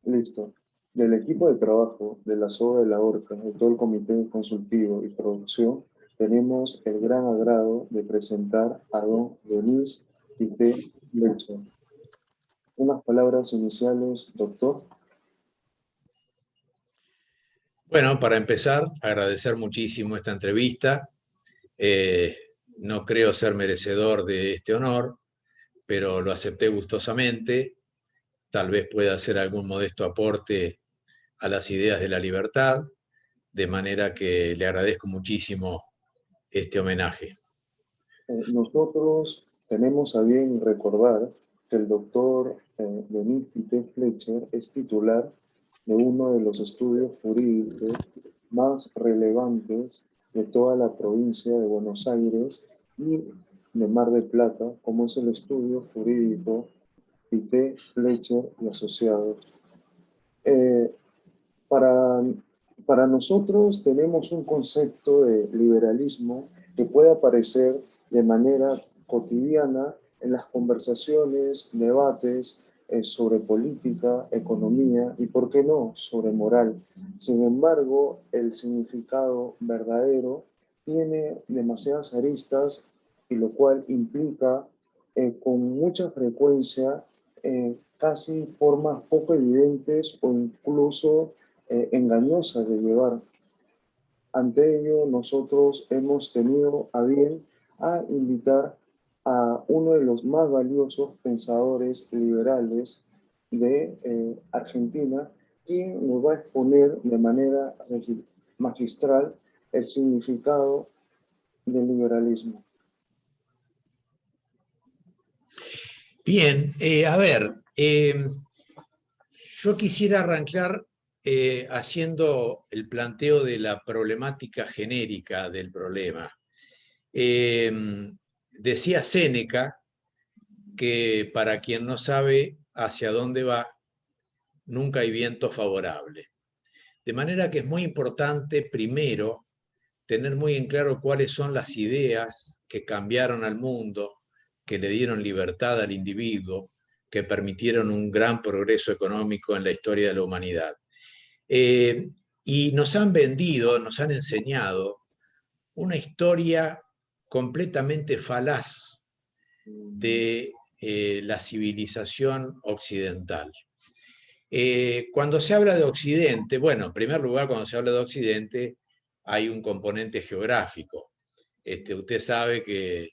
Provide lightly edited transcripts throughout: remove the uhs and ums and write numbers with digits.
Listo. Del equipo de trabajo de la Soga de la Horca, de todo el comité consultivo y producción, tenemos el gran agrado de presentar a don Denis Quité Lecho. Unas palabras iniciales, doctor. Bueno, para empezar, agradecer muchísimo esta entrevista. Eh, no creo ser merecedor de este honor, pero lo acepté gustosamente. Tal vez pueda hacer algún modesto aporte a las ideas de la libertad, de manera que le agradezco muchísimo este homenaje. Nosotros tenemos a bien recordar que el doctor Denis Quité Fletcher es titular de uno de los estudios jurídicos más relevantes de toda la provincia de Buenos Aires y de Mar del Plata, como es el estudio jurídico Quité Fletcher y Asociados. Eh, para, para nosotros tenemos un concepto de liberalismo que puede aparecer de manera cotidiana en las conversaciones, debates sobre política, economía y, ¿por qué no?, sobre moral. Sin embargo, el significado verdadero tiene demasiadas aristas y lo cual implica con mucha frecuencia casi formas poco evidentes o incluso engañosas de llevar. Ante ello, nosotros hemos tenido a bien a invitar a uno de los más valiosos pensadores liberales de Argentina, quien nos va a exponer de manera magistral el significado del liberalismo. Bien, yo quisiera arrancar haciendo el planteo de la problemática genérica del problema. Decía Séneca que para quien no sabe hacia dónde va, nunca hay viento favorable. De manera que es muy importante, primero, tener muy en claro cuáles son las ideas que cambiaron al mundo, que le dieron libertad al individuo, que permitieron un gran progreso económico en la historia de la humanidad. Y nos han vendido, nos han enseñado una historia completamente falaz de la civilización occidental. Cuando se habla de Occidente, bueno, en primer lugar, cuando se habla de Occidente, hay un componente geográfico. Usted sabe que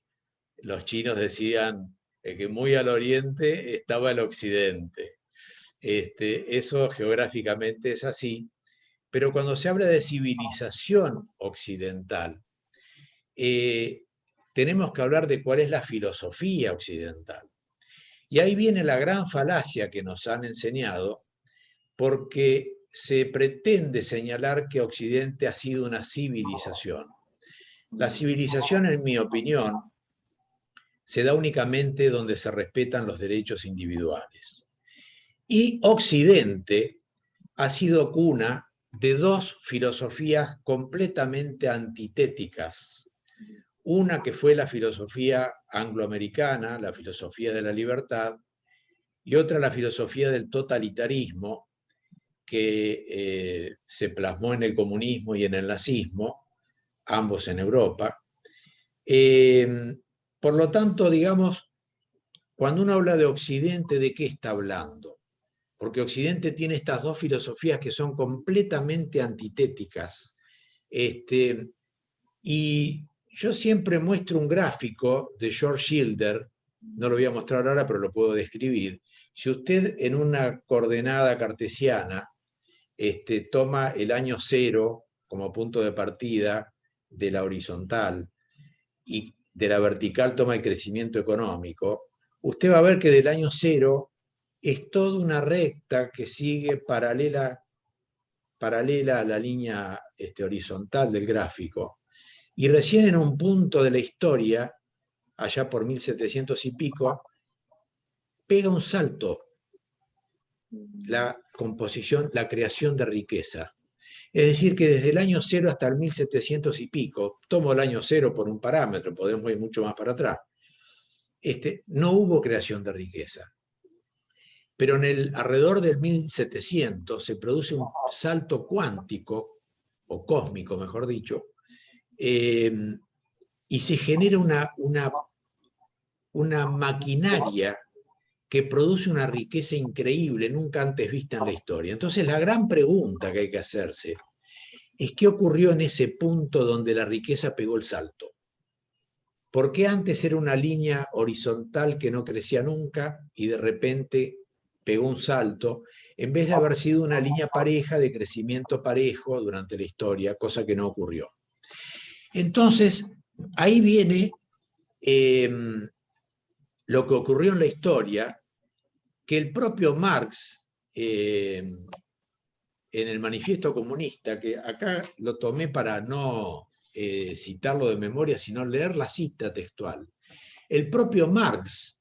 los chinos decían que muy al oriente estaba el occidente. Eso geográficamente es así, pero cuando se habla de civilización occidental, tenemos que hablar de cuál es la filosofía occidental. Y ahí viene la gran falacia que nos han enseñado, porque se pretende señalar que Occidente ha sido una civilización. La civilización, en mi opinión, se da únicamente donde se respetan los derechos individuales. Y Occidente ha sido cuna de dos filosofías completamente antitéticas. Una que fue la filosofía angloamericana, la filosofía de la libertad, y otra la filosofía del totalitarismo, que se plasmó en el comunismo y en el nazismo, ambos en Europa. Por lo tanto, digamos, cuando uno habla de Occidente, ¿de qué está hablando? Porque Occidente tiene estas dos filosofías que son completamente antitéticas. Y yo siempre muestro un gráfico de George Schilder, no lo voy a mostrar ahora, pero lo puedo describir. Si usted en una coordenada cartesiana toma el año cero como punto de partida de la horizontal y de la vertical toma el crecimiento económico, usted va a ver que del año cero es toda una recta que sigue paralela a la línea horizontal del gráfico. Y recién en un punto de la historia, allá por 1700 y pico, pega un salto la composición, la creación de riqueza. Es decir, que desde el año cero hasta el 1700 y pico, tomo el año cero por un parámetro, podemos ir mucho más para atrás, no hubo creación de riqueza. pero alrededor del 1700 se produce un salto cuántico, o cósmico, mejor dicho, y se genera una maquinaria que produce una riqueza increíble, nunca antes vista en la historia. Entonces, la gran pregunta que hay que hacerse es qué ocurrió en ese punto donde la riqueza pegó el salto. ¿Por qué antes era una línea horizontal que no crecía nunca y de repente pegó un salto, en vez de haber sido una línea pareja de crecimiento parejo durante la historia, cosa que no ocurrió? Entonces, ahí viene lo que ocurrió en la historia, que el propio Marx, en el Manifiesto Comunista, que acá lo tomé para no citarlo de memoria, sino leer la cita textual. El propio Marx,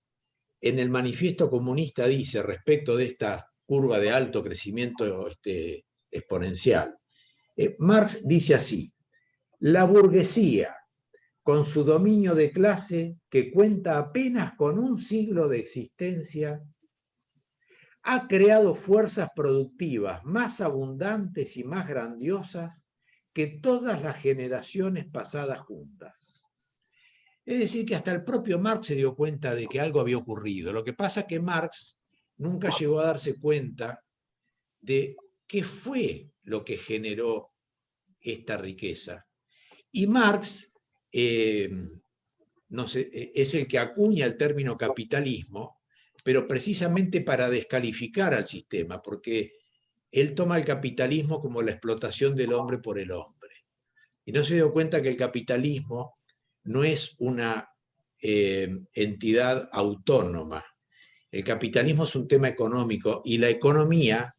en el Manifiesto Comunista, dice respecto de esta curva de alto crecimiento exponencial, Marx dice así: la burguesía, con su dominio de clase que cuenta apenas con un siglo de existencia, ha creado fuerzas productivas más abundantes y más grandiosas que todas las generaciones pasadas juntas. Es decir, que hasta el propio Marx se dio cuenta de que algo había ocurrido. Lo que pasa es que Marx nunca llegó a darse cuenta de qué fue lo que generó esta riqueza. Y Marx no sé, es el que acuña el término capitalismo, pero precisamente para descalificar al sistema, porque él toma el capitalismo como la explotación del hombre por el hombre. Y no se dio cuenta que el capitalismo no es una entidad autónoma. El capitalismo es un tema económico y la economía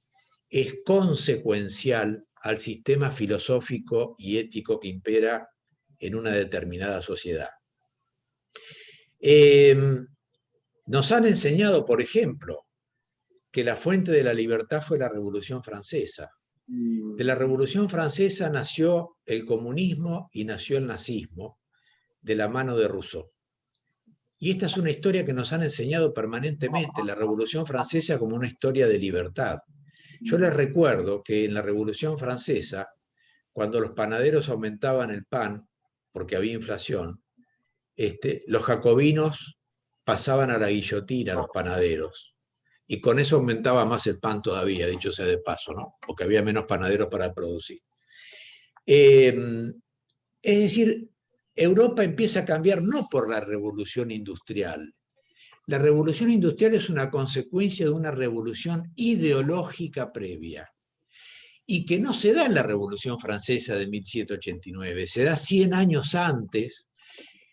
es consecuencial al sistema filosófico y ético que impera en una determinada sociedad. Nos han enseñado, por ejemplo, que la fuente de la libertad fue la Revolución Francesa. De la Revolución Francesa nació el comunismo y nació el nazismo, de la mano de Rousseau. Y esta es una historia que nos han enseñado permanentemente, la Revolución Francesa como una historia de libertad. Yo les recuerdo que en la Revolución Francesa, cuando los panaderos aumentaban el pan, porque había inflación, los jacobinos pasaban a la guillotina, los panaderos, y con eso aumentaba más el pan todavía, dicho sea de paso, ¿no? Porque había menos panaderos para producir. Es decir, Europa empieza a cambiar no por la revolución industrial. La revolución industrial es una consecuencia de una revolución ideológica previa, y que no se da en la Revolución Francesa de 1789, se da 100 años antes,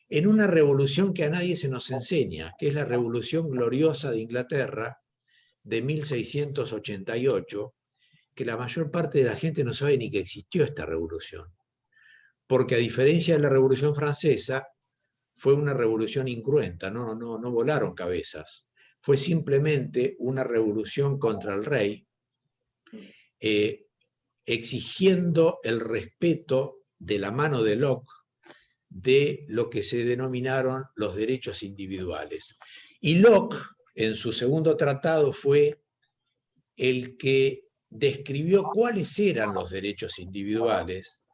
en una revolución que a nadie se nos enseña, que es la Revolución Gloriosa de Inglaterra de 1688, que la mayor parte de la gente no sabe ni que existió esta revolución. Porque a diferencia de la Revolución Francesa, fue una revolución incruenta, no volaron cabezas. Fue simplemente una revolución contra el rey, exigiendo el respeto de la mano de Locke de lo que se denominaron los derechos individuales. Y Locke, en su segundo tratado, fue el que describió cuáles eran los derechos individuales,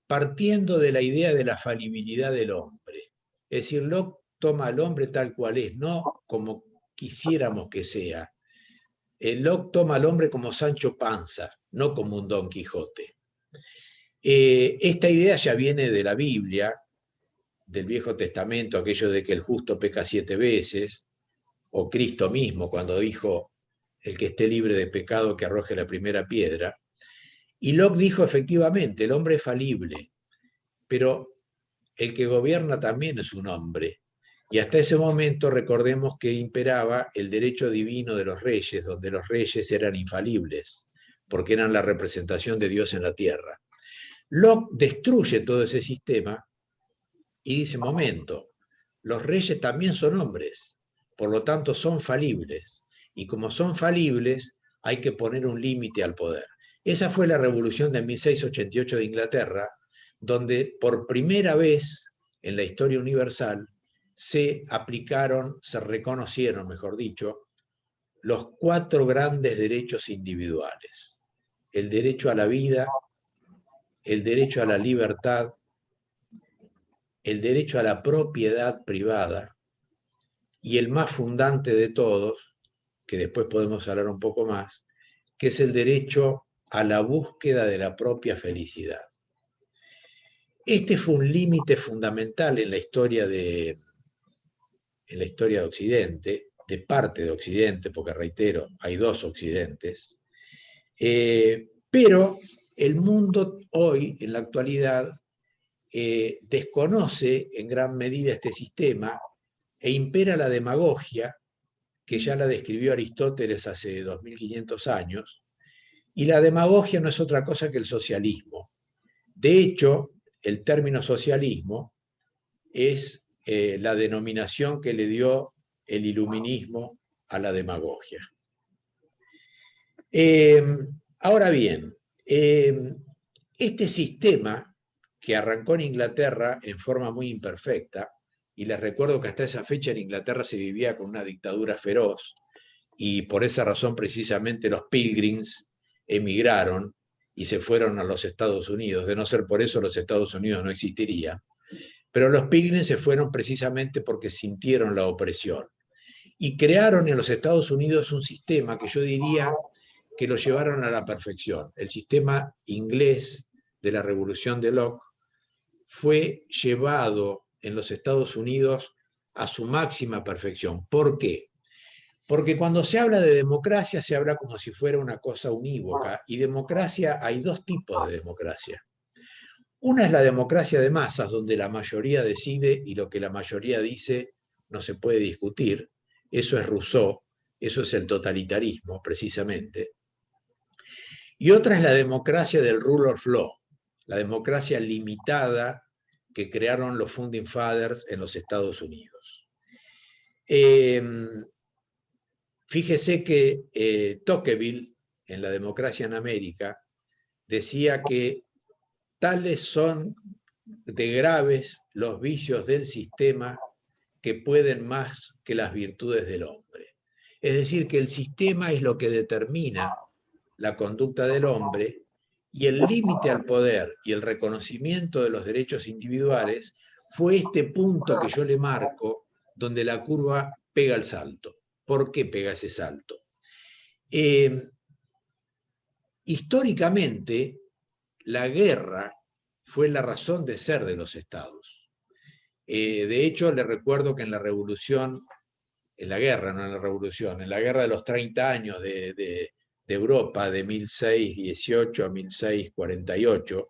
partiendo de la idea de la falibilidad del hombre. Es decir, Locke toma al hombre tal cual es, no como quisiéramos que sea. Locke toma al hombre como Sancho Panza, no como un Don Quijote. Esta idea ya viene de la Biblia, del Viejo Testamento, aquello de que el justo peca 7 veces, o Cristo mismo cuando dijo: el que esté libre de pecado que arroje la primera piedra. Y Locke dijo, efectivamente, el hombre es falible, pero el que gobierna también es un hombre. Y hasta ese momento recordemos que imperaba el derecho divino de los reyes, donde los reyes eran infalibles, porque eran la representación de Dios en la tierra. Locke destruye todo ese sistema y dice: momento, los reyes también son hombres, por lo tanto son falibles, y como son falibles hay que poner un límite al poder. Esa fue la revolución de 1688 de Inglaterra, donde por primera vez en la historia universal se aplicaron, se reconocieron, mejor dicho, los 4 grandes derechos individuales: el derecho a la vida, el derecho a la libertad, el derecho a la propiedad privada y el más fundante de todos, que después podemos hablar un poco más, que es el derecho a la búsqueda de la propia felicidad. Este fue un límite fundamental en la historia de Occidente, de parte de Occidente, porque reitero, hay 2 Occidentes, pero el mundo hoy, en la actualidad, desconoce en gran medida este sistema e impera la demagogia, que ya la describió Aristóteles hace 2500 años, y la demagogia no es otra cosa que el socialismo. De hecho, el término socialismo es la denominación que le dio el iluminismo a la demagogia. Ahora bien, este sistema, que arrancó en Inglaterra en forma muy imperfecta, y les recuerdo que hasta esa fecha en Inglaterra se vivía con una dictadura feroz, y por esa razón precisamente los Pilgrims emigraron y se fueron a los Estados Unidos. De no ser por eso, los Estados Unidos no existirían. Pero los Pilgrims se fueron precisamente porque sintieron la opresión. Y crearon en los Estados Unidos un sistema que yo diría que lo llevaron a la perfección. El sistema inglés de la Revolución de Locke fue llevado en los Estados Unidos a su máxima perfección. ¿Por qué? Porque cuando se habla de democracia se habla como si fuera una cosa unívoca, y democracia, hay 2 tipos de democracia. Una es la democracia de masas, donde la mayoría decide y lo que la mayoría dice no se puede discutir. Eso es Rousseau, eso es el totalitarismo, precisamente. Y otra es la democracia del rule of law, la democracia limitada que crearon los Founding Fathers en los Estados Unidos. Fíjese que Tocqueville, en La democracia en América, decía que tales son de graves los vicios del sistema que pueden más que las virtudes del hombre. Es decir, que el sistema es lo que determina la conducta del hombre, y el límite al poder y el reconocimiento de los derechos individuales fue este punto que yo le marco donde la curva pega el salto. ¿Por qué pega ese salto? Históricamente, la guerra fue la razón de ser de los estados. De hecho, le recuerdo que en la revolución, en la guerra, no en la revolución, en la guerra de los 30 años de Europa, de 1618 a 1648,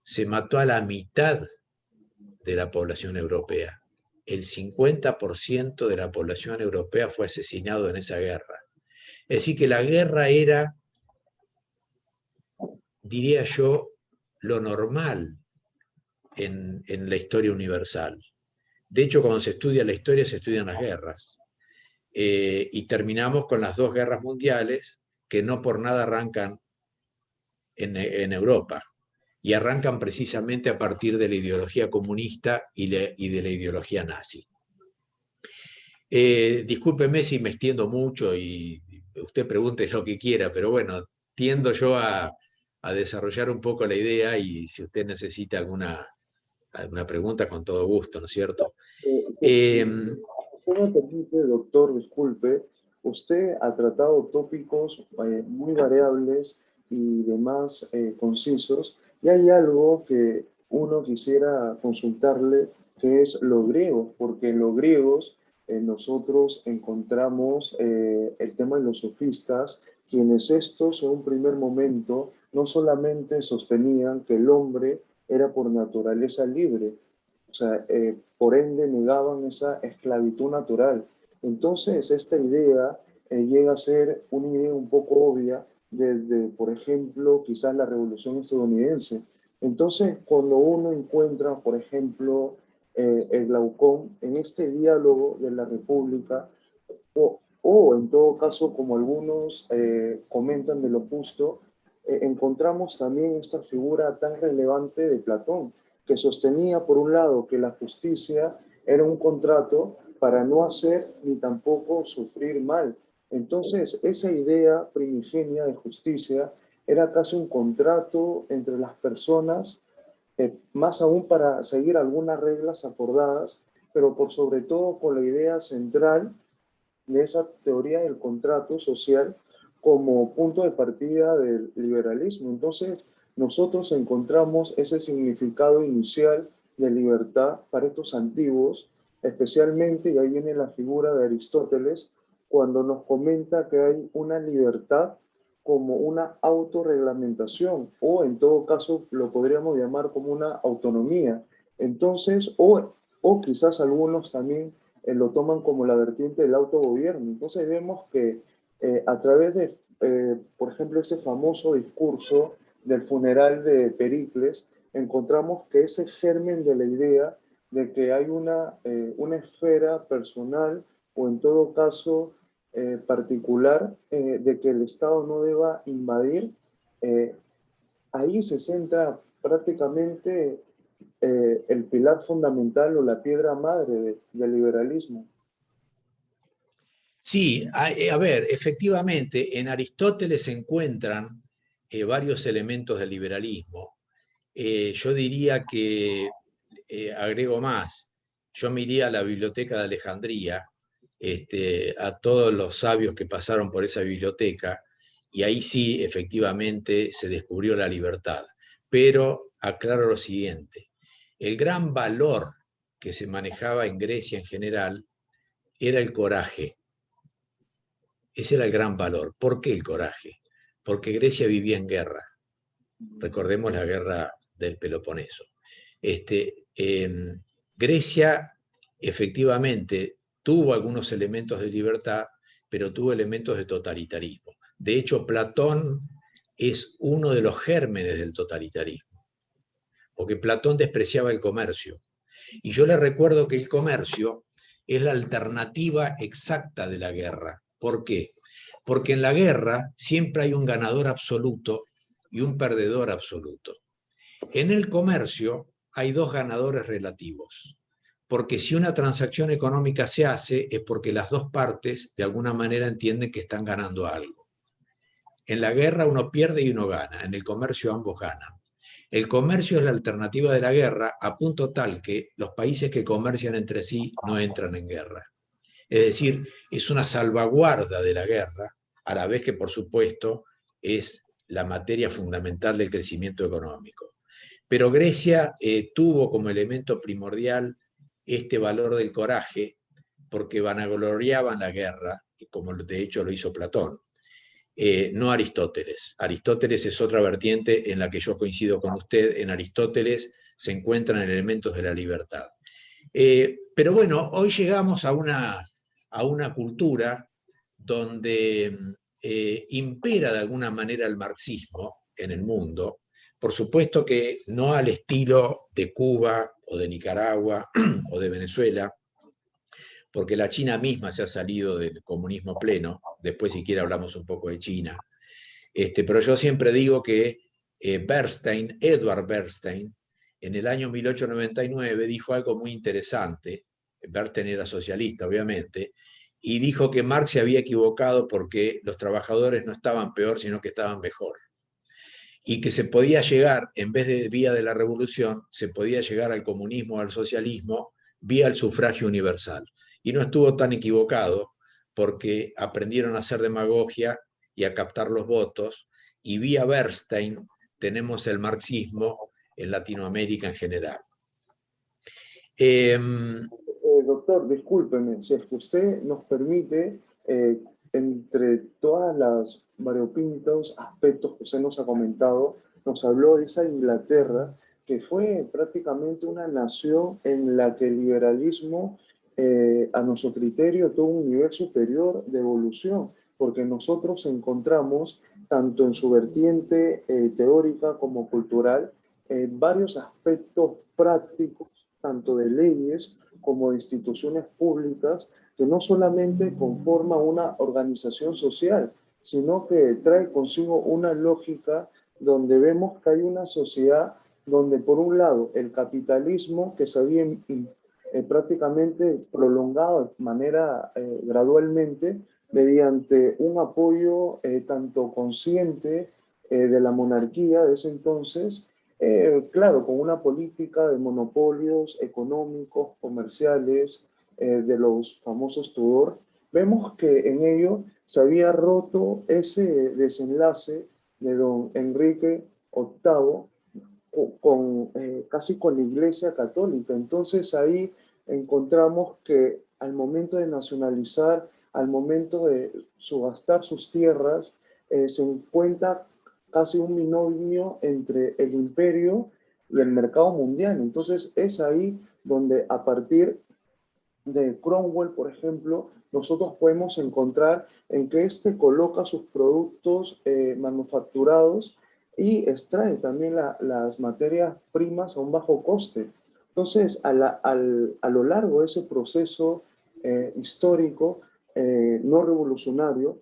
se mató a la mitad de la población europea. El 50% de la población europea fue asesinado en esa guerra. Es decir, que la guerra era, diría yo, lo normal en la historia universal. De hecho, cuando se estudia la historia, se estudian las guerras. Y terminamos con las 2 guerras mundiales, que no por nada arrancan en Europa, y arrancan precisamente a partir de la ideología comunista y de la ideología nazi. Discúlpeme si me extiendo mucho y usted pregunte lo que quiera, pero bueno, tiendo yo a desarrollar un poco la idea, y si usted necesita alguna pregunta, con todo gusto, ¿no es cierto? Si me permite, doctor, disculpe, usted ha tratado tópicos muy variables y demás concisos, y hay algo que uno quisiera consultarle, que es los griegos, porque en los griegos nosotros encontramos el tema de los sofistas, quienes estos en un primer momento no solamente sostenían que el hombre era por naturaleza libre, o sea, por ende negaban esa esclavitud natural. Entonces, esta idea llega a ser una idea un poco obvia desde, por ejemplo, quizás la Revolución Estadounidense. Entonces, cuando uno encuentra, por ejemplo, el Glaucón en este diálogo de la República, o en todo caso, como algunos comentan de lo justo, encontramos también esta figura tan relevante de Platón, que sostenía, por un lado, que la justicia era un contrato para no hacer ni tampoco sufrir mal. Entonces, esa idea primigenia de justicia era casi un contrato entre las personas, más aún para seguir algunas reglas acordadas, pero por sobre todo con la idea central de esa teoría del contrato social como punto de partida del liberalismo. Entonces, nosotros encontramos ese significado inicial de libertad para estos antiguos, especialmente, y ahí viene la figura de Aristóteles, cuando nos comenta que hay una libertad como una autorreglamentación, o en todo caso lo podríamos llamar como una autonomía. Entonces, o quizás algunos también lo toman como la vertiente del autogobierno. Entonces vemos que a través de, por ejemplo, ese famoso discurso del funeral de Pericles, encontramos que ese germen de la idea de que hay una esfera personal o en todo caso particular de que el Estado no deba invadir, eh, ahí se centra prácticamente el pilar fundamental o la piedra madre del liberalismo. Sí, a ver, efectivamente, en Aristóteles se encuentran varios elementos del liberalismo. Yo diría que, agrego más, yo me iría a la Biblioteca de Alejandría, a todos los sabios que pasaron por esa biblioteca, y ahí sí, efectivamente, se descubrió la libertad. Pero aclaro lo siguiente, el gran valor que se manejaba en Grecia en general era el coraje. Ese era el gran valor. ¿Por qué el coraje? Porque Grecia vivía en guerra. Recordemos la guerra del Peloponeso. Grecia efectivamente tuvo algunos elementos de libertad, pero tuvo elementos de totalitarismo. De hecho, Platón es uno de los gérmenes del totalitarismo, porque Platón despreciaba el comercio. Y yo le recuerdo que el comercio es la alternativa exacta de la guerra. ¿Por qué? Porque en la guerra siempre hay un ganador absoluto y un perdedor absoluto. En el comercio hay dos ganadores relativos, porque si una transacción económica se hace es porque las dos partes de alguna manera entienden que están ganando algo. En la guerra uno pierde y uno gana, en el comercio ambos ganan. El comercio es la alternativa de la guerra a punto tal que los países que comercian entre sí no entran en guerra. Es decir, es una salvaguarda de la guerra, a la vez que, por supuesto, es la materia fundamental del crecimiento económico. Pero Grecia tuvo como elemento primordial este valor del coraje, porque vanagloriaban la guerra, como de hecho lo hizo Platón. No Aristóteles. Aristóteles es otra vertiente en la que yo coincido con usted. En Aristóteles se encuentran elementos de la libertad. Pero bueno, hoy llegamos a una cultura donde impera de alguna manera el marxismo en el mundo. Por supuesto que no al estilo de Cuba o de Nicaragua o de Venezuela, porque la China misma se ha salido del comunismo pleno. Después, si quiere, hablamos un poco de China. Pero yo siempre digo que Bernstein, Edward Bernstein, en el año 1899 dijo algo muy interesante. Bernstein era socialista, obviamente, y dijo que Marx se había equivocado porque los trabajadores no estaban peor, sino que estaban mejor. Y que se podía llegar, en vez de vía de la revolución, se podía llegar al comunismo, al socialismo, vía el sufragio universal. Y no estuvo tan equivocado porque aprendieron a hacer demagogia y a captar los votos, y vía Bernstein tenemos el marxismo en Latinoamérica en general. Doctor, discúlpeme, si es que usted nos permite, entre todas las variopintos aspectos que usted nos ha comentado, nos habló de esa Inglaterra que fue prácticamente una nación en la que el liberalismo, a nuestro criterio, tuvo un nivel superior de evolución, porque nosotros encontramos, tanto en su vertiente teórica como cultural, varios aspectos prácticos, tanto de leyes como de instituciones públicas, que no solamente conforma una organización social, sino que trae consigo una lógica donde vemos que hay una sociedad donde, por un lado, el capitalismo que se había prácticamente prolongado de manera gradualmente, mediante un apoyo tanto consciente de la monarquía de ese entonces, claro, con una política de monopolios económicos, comerciales, de los famosos Tudor, vemos que en ello se había roto ese desenlace de don Enrique VIII casi con la Iglesia Católica. Entonces ahí encontramos que al momento de nacionalizar, al momento de subastar sus tierras, se encuentra casi un binomio entre el imperio y el mercado mundial. Entonces es ahí donde a partir de Cromwell, por ejemplo, nosotros podemos encontrar en que éste coloca sus productos manufacturados y extrae también las materias primas a un bajo coste. Entonces, a lo largo de ese proceso histórico, no revolucionario,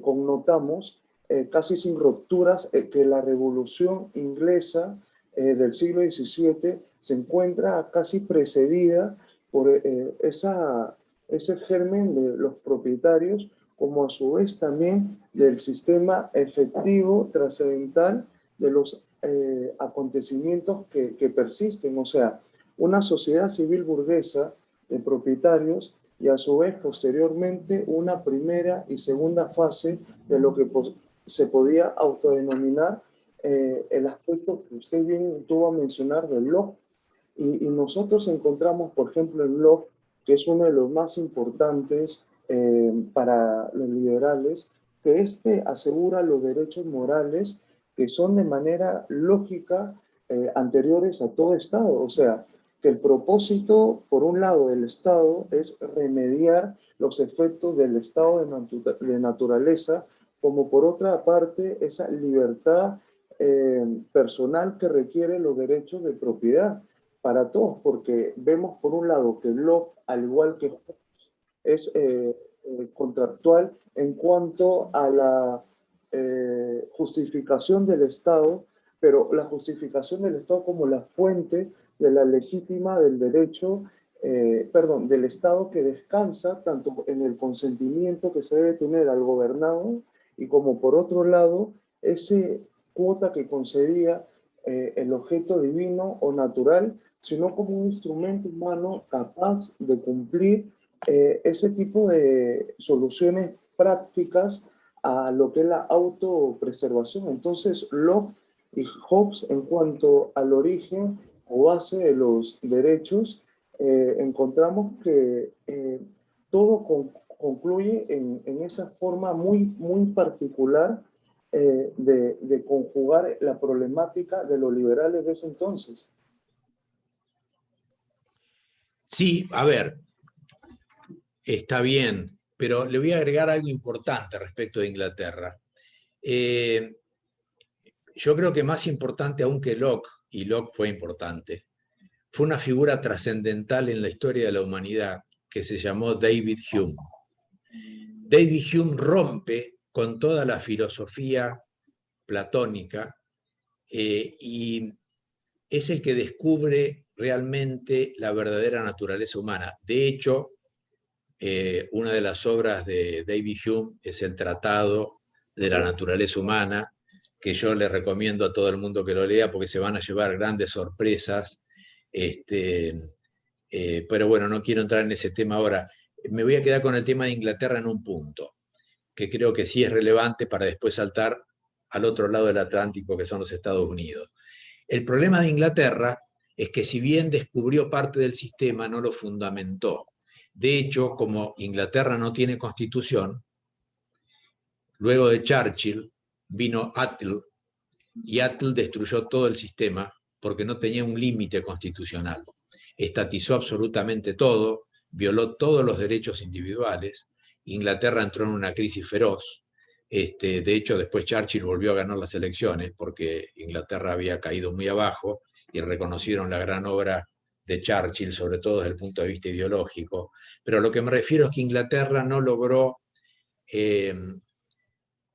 connotamos casi sin rupturas que la revolución inglesa del siglo XVII se encuentra casi precedida por ese germen de los propietarios, como a su vez también del sistema efectivo trascendental de los acontecimientos que persisten. O sea, una sociedad civil burguesa de propietarios y a su vez posteriormente una primera y segunda fase de lo que se podía autodenominar el aspecto que usted bien tuvo a mencionar del Locke. Y nosotros encontramos, por ejemplo, en Locke, que es uno de los más importantes para los liberales, que éste asegura los derechos morales que son de manera lógica anteriores a todo Estado. O sea, que el propósito, por un lado, del Estado es remediar los efectos del estado de naturaleza, como por otra parte, esa libertad personal que requiere los derechos de propiedad para todos, porque vemos por un lado que Locke, al igual que es contractual en cuanto a la justificación del Estado, pero la justificación del Estado como la fuente de la legítima del derecho, del Estado que descansa tanto en el consentimiento que se debe tener al gobernado y como por otro lado, ese cuota que concedía el objeto divino o natural, sino como un instrumento humano capaz de cumplir ese tipo de soluciones prácticas a lo que es la autopreservación. Entonces, Locke y Hobbes, en cuanto al origen o base de los derechos, encontramos que todo concluye en esa forma muy particular de conjugar la problemática de los liberales de ese entonces. Sí, a ver, está bien, pero le voy a agregar algo importante respecto de Inglaterra. Yo creo que más importante aún que Locke, y Locke fue importante, fue una figura trascendental en la historia de la humanidad que se llamó David Hume. David Hume rompe con toda la filosofía platónica y es el que descubre realmente la verdadera naturaleza humana. De hecho, una de las obras de David Hume es el Tratado de la Naturaleza Humana, que yo le recomiendo a todo el mundo que lo lea porque se van a llevar grandes sorpresas. Pero bueno, no quiero entrar en ese tema ahora. Me voy a quedar con el tema de Inglaterra en un punto, que creo que sí es relevante para después saltar al otro lado del Atlántico, que son los Estados Unidos. El problema de Inglaterra es que si bien descubrió parte del sistema, no lo fundamentó. De hecho, como Inglaterra no tiene constitución, luego de Churchill vino Attlee y Attlee destruyó todo el sistema porque no tenía un límite constitucional. Estatizó absolutamente todo, violó todos los derechos individuales. Inglaterra entró en una crisis feroz. De hecho, después Churchill volvió a ganar las elecciones porque Inglaterra había caído muy abajo y reconocieron la gran obra de Churchill, sobre todo desde el punto de vista ideológico. Pero lo que me refiero es que Inglaterra no logró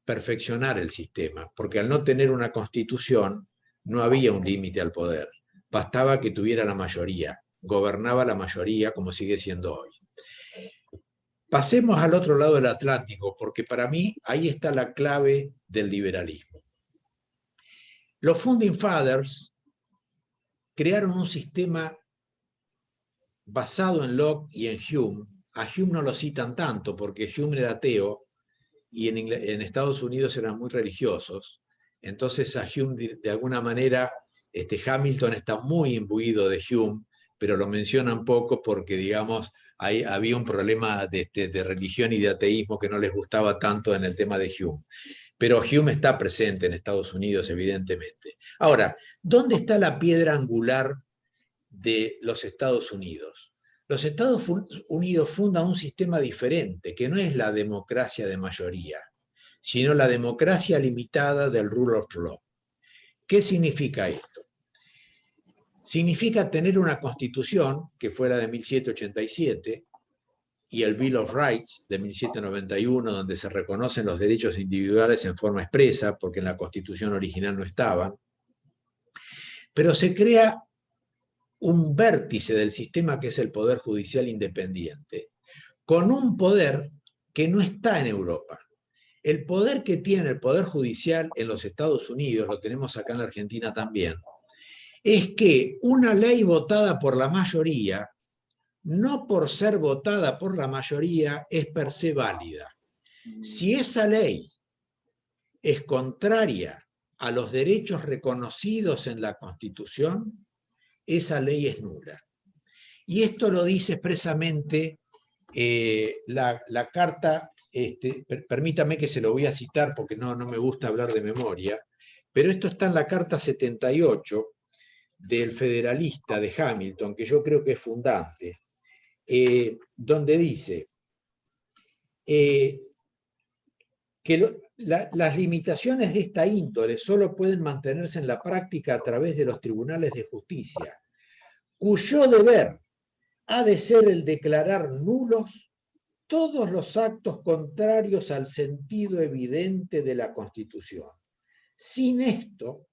perfeccionar el sistema, porque al no tener una constitución no había un límite al poder. Bastaba que tuviera la mayoría, gobernaba la mayoría como sigue siendo hoy. Pasemos al otro lado del Atlántico, porque para mí ahí está la clave del liberalismo. Los Founding Fathers crearon un sistema basado en Locke y en Hume. A Hume no lo citan tanto porque Hume era ateo y en Estados Unidos eran muy religiosos. Entonces a Hume, de alguna manera, Hamilton está muy imbuido de Hume, pero lo mencionan poco porque, digamos, había un problema de religión y de ateísmo que no les gustaba tanto en el tema de Hume. Pero Hume está presente en Estados Unidos, evidentemente. Ahora, ¿dónde está la piedra angular de los Estados Unidos? Los Estados Unidos fundan un sistema diferente, que no es la democracia de mayoría, sino la democracia limitada del rule of law. ¿Qué significa esto? Significa tener una constitución que fuera de 1787 y el Bill of Rights de 1791, donde se reconocen los derechos individuales en forma expresa, porque en la constitución original no estaban, pero se crea un vértice del sistema que es el Poder Judicial Independiente, con un poder que no está en Europa. El poder que tiene el Poder Judicial en los Estados Unidos, lo tenemos acá en la Argentina también, es que una ley votada por la mayoría, no por ser votada por la mayoría, es per se válida. Si esa ley es contraria a los derechos reconocidos en la Constitución, esa ley es nula. Y esto lo dice expresamente la carta, permítame que se lo voy a citar porque no me gusta hablar de memoria, pero esto está en la carta 78 del Federalista de Hamilton, que yo creo que es fundante, donde dice que las limitaciones de esta índole solo pueden mantenerse en la práctica a través de los tribunales de justicia, cuyo deber ha de ser el declarar nulos todos los actos contrarios al sentido evidente de la Constitución. Sin esto,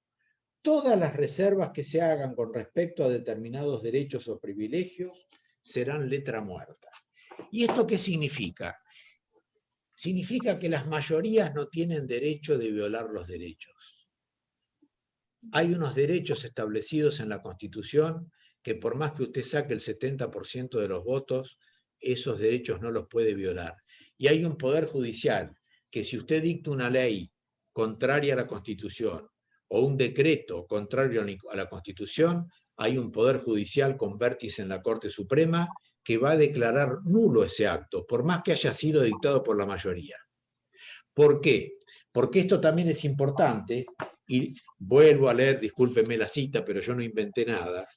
todas las reservas que se hagan con respecto a determinados derechos o privilegios serán letra muerta. ¿Y esto qué significa? Significa que las mayorías no tienen derecho de violar los derechos. Hay unos derechos establecidos en la Constitución que por más que usted saque el 70% de los votos, esos derechos no los puede violar. Y hay un poder judicial que si usted dicta una ley contraria a la Constitución o un decreto contrario a la Constitución, hay un poder judicial con vértice en la Corte Suprema que va a declarar nulo ese acto, por más que haya sido dictado por la mayoría. ¿Por qué? Porque esto también es importante, y vuelvo a leer, discúlpenme la cita, pero yo no inventé nada.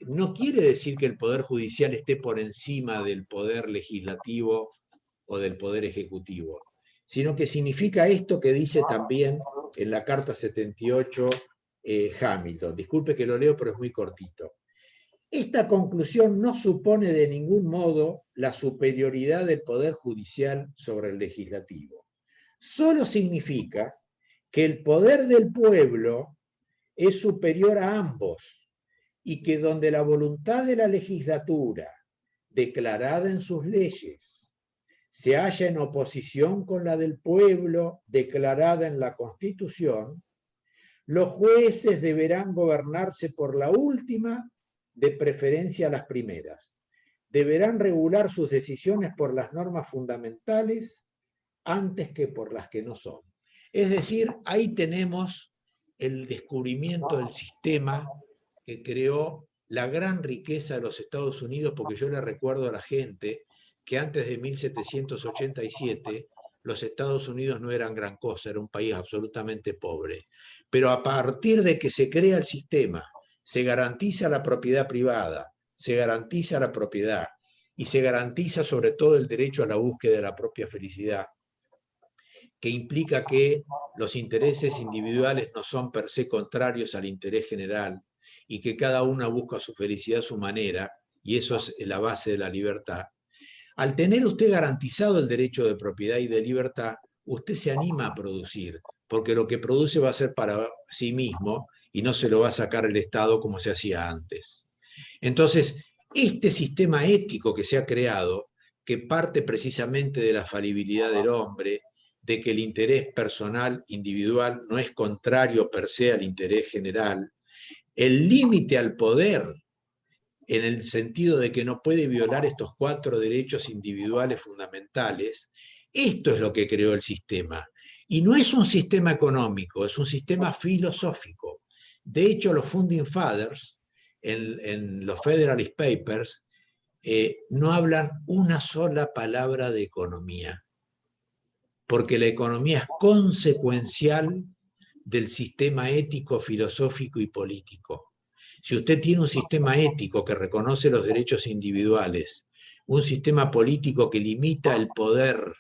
No quiere decir que el Poder Judicial esté por encima del Poder Legislativo o del Poder Ejecutivo, sino que significa esto que dice también en la Carta 78 Hamilton. Disculpe que lo leo, pero es muy cortito. Esta conclusión no supone de ningún modo la superioridad del Poder Judicial sobre el Legislativo. Solo significa que el poder del pueblo es superior a ambos y que donde la voluntad de la legislatura, declarada en sus leyes, se halla en oposición con la del pueblo, declarada en la Constitución, los jueces deberán gobernarse por la última, de preferencia las primeras. Deberán regular sus decisiones por las normas fundamentales antes que por las que no son. Es decir, ahí tenemos el descubrimiento del sistema que creó la gran riqueza de los Estados Unidos, porque yo le recuerdo a la gente que antes de 1787 los Estados Unidos no eran gran cosa, era un país absolutamente pobre. Pero a partir de que se crea el sistema, se garantiza la propiedad privada, se garantiza la propiedad y se garantiza sobre todo el derecho a la búsqueda de la propia felicidad, que implica que los intereses individuales no son per se contrarios al interés general y que cada una busca su felicidad a su manera, y eso es la base de la libertad. Al tener usted garantizado el derecho de propiedad y de libertad, usted se anima a producir, porque lo que produce va a ser para sí mismo y no se lo va a sacar el Estado como se hacía antes. Entonces, este sistema ético que se ha creado que parte precisamente de la falibilidad del hombre, de que el interés personal individual no es contrario per se al interés general, el límite al poder, en el sentido de que no puede violar estos 4 derechos individuales fundamentales, esto es lo que creó el sistema. Y no es un sistema económico, es un sistema filosófico. De hecho, los Founding Fathers, en los Federalist Papers, no hablan una sola palabra de economía, porque la economía es consecuencial del sistema ético, filosófico y político. Si usted tiene un sistema ético que reconoce los derechos individuales, un sistema político que limita el poder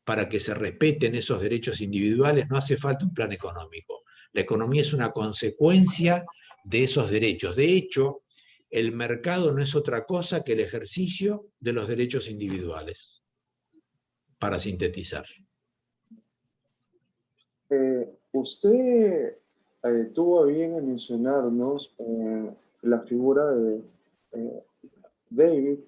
para que se respeten esos derechos individuales, no hace falta un plan económico. La economía es una consecuencia de esos derechos. De hecho, el mercado no es otra cosa que el ejercicio de los derechos individuales, para sintetizar. Usted tuvo a bien en mencionarnos la figura de David,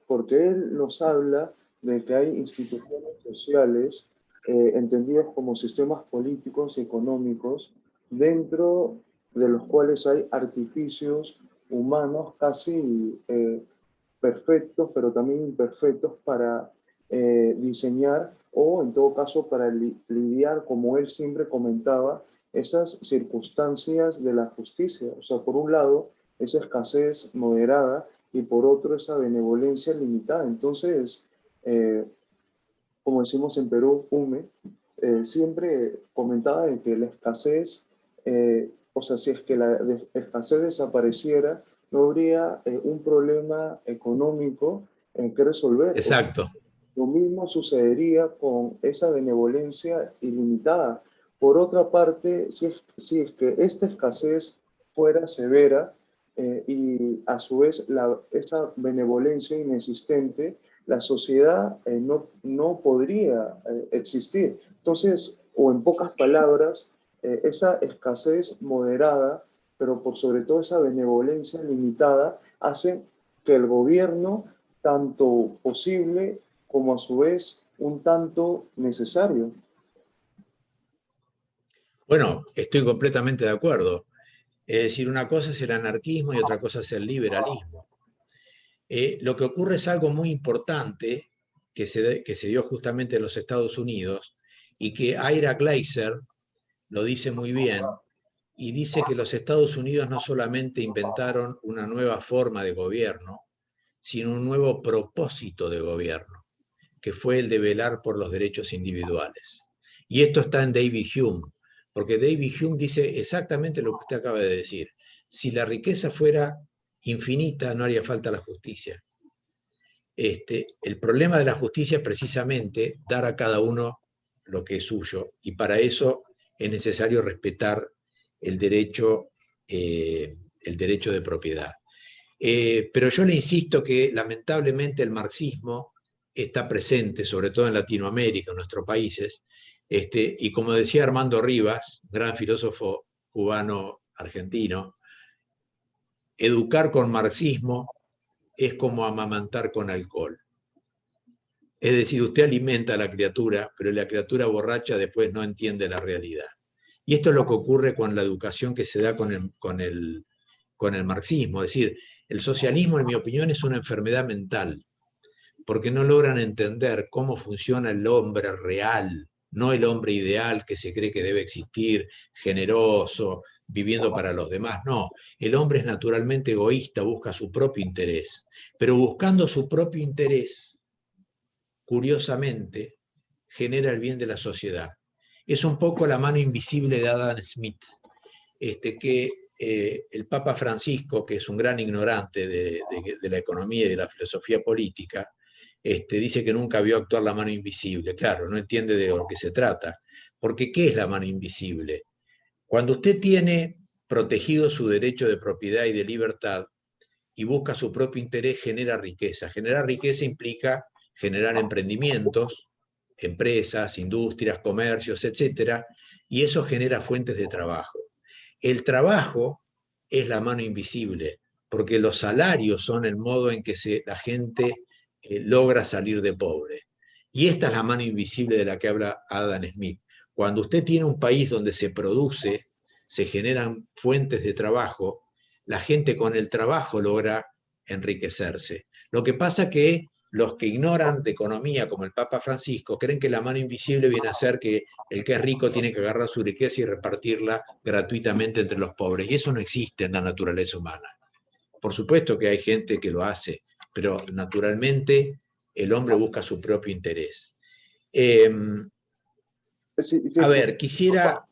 porque él nos habla de que hay instituciones sociales entendidas como sistemas políticos y económicos, dentro de los cuales hay artificios humanos casi perfectos, pero también imperfectos para diseñar o en todo caso para lidiar, como él siempre comentaba, esas circunstancias de la justicia. O sea, por un lado, esa escasez moderada y por otro, esa benevolencia limitada. Entonces, como decimos en Perú, UME, siempre comentaba de que la escasez, o sea, si es que la escasez desapareciera, no habría un problema económico que resolver. O sea, Exacto. lo mismo sucedería con esa benevolencia ilimitada. Por otra parte, si es que esta escasez fuera severa y a su vez esa benevolencia inexistente, la sociedad no podría existir. Entonces, o en pocas palabras, esa escasez moderada, pero por sobre todo esa benevolencia limitada, hace que el gobierno, tanto posible como a su vez un tanto necesario. Bueno, estoy completamente de acuerdo. Es decir, una cosa es el anarquismo y otra cosa es el liberalismo. Lo que ocurre es algo muy importante que se dio justamente en los Estados Unidos y que Ira Gleiser lo dice muy bien, y dice que los Estados Unidos no solamente inventaron una nueva forma de gobierno, sino un nuevo propósito de gobierno, que fue el de velar por los derechos individuales. Y esto está en David Hume, porque David Hume dice exactamente lo que usted acaba de decir. Si la riqueza fuera infinita, no haría falta la justicia. El problema de la justicia es precisamente dar a cada uno lo que es suyo, y para eso es necesario respetar el derecho, el derecho de propiedad. Pero yo le insisto que lamentablemente el marxismo está presente, sobre todo en Latinoamérica, en nuestros países, y como decía Armando Rivas, gran filósofo cubano-argentino, educar con marxismo es como amamantar con alcohol. Es decir, usted alimenta a la criatura, pero la criatura borracha después no entiende la realidad. Y esto es lo que ocurre con la educación que se da con el marxismo. Es decir, el socialismo, en mi opinión, es una enfermedad mental, porque no logran entender cómo funciona el hombre real, no el hombre ideal que se cree que debe existir, generoso, viviendo para los demás. No, el hombre es naturalmente egoísta, busca su propio interés, pero buscando su propio interés, curiosamente, genera el bien de la sociedad. Es un poco la mano invisible de Adam Smith, que el Papa Francisco, que es un gran ignorante de la economía y de la filosofía política, dice que nunca vio actuar la mano invisible. Claro, no entiende de lo que se trata. Porque ¿qué es la mano invisible? Cuando usted tiene protegido su derecho de propiedad y de libertad y busca su propio interés, genera riqueza. Generar riqueza implica generar emprendimientos, empresas, industrias, comercios, etcétera, y eso genera fuentes de trabajo. El trabajo es la mano invisible, porque los salarios son el modo en que la gente logra salir de pobre. Y esta es la mano invisible de la que habla Adam Smith. Cuando usted tiene un país donde se produce, se generan fuentes de trabajo, la gente con el trabajo logra enriquecerse. Lo que pasa que los que ignoran de economía, como el Papa Francisco, creen que la mano invisible viene a ser que el que es rico tiene que agarrar su riqueza y repartirla gratuitamente entre los pobres. Y eso no existe en la naturaleza humana. Por supuesto que hay gente que lo hace, pero naturalmente el hombre busca su propio interés. Sí, A cierto. ver, quisiera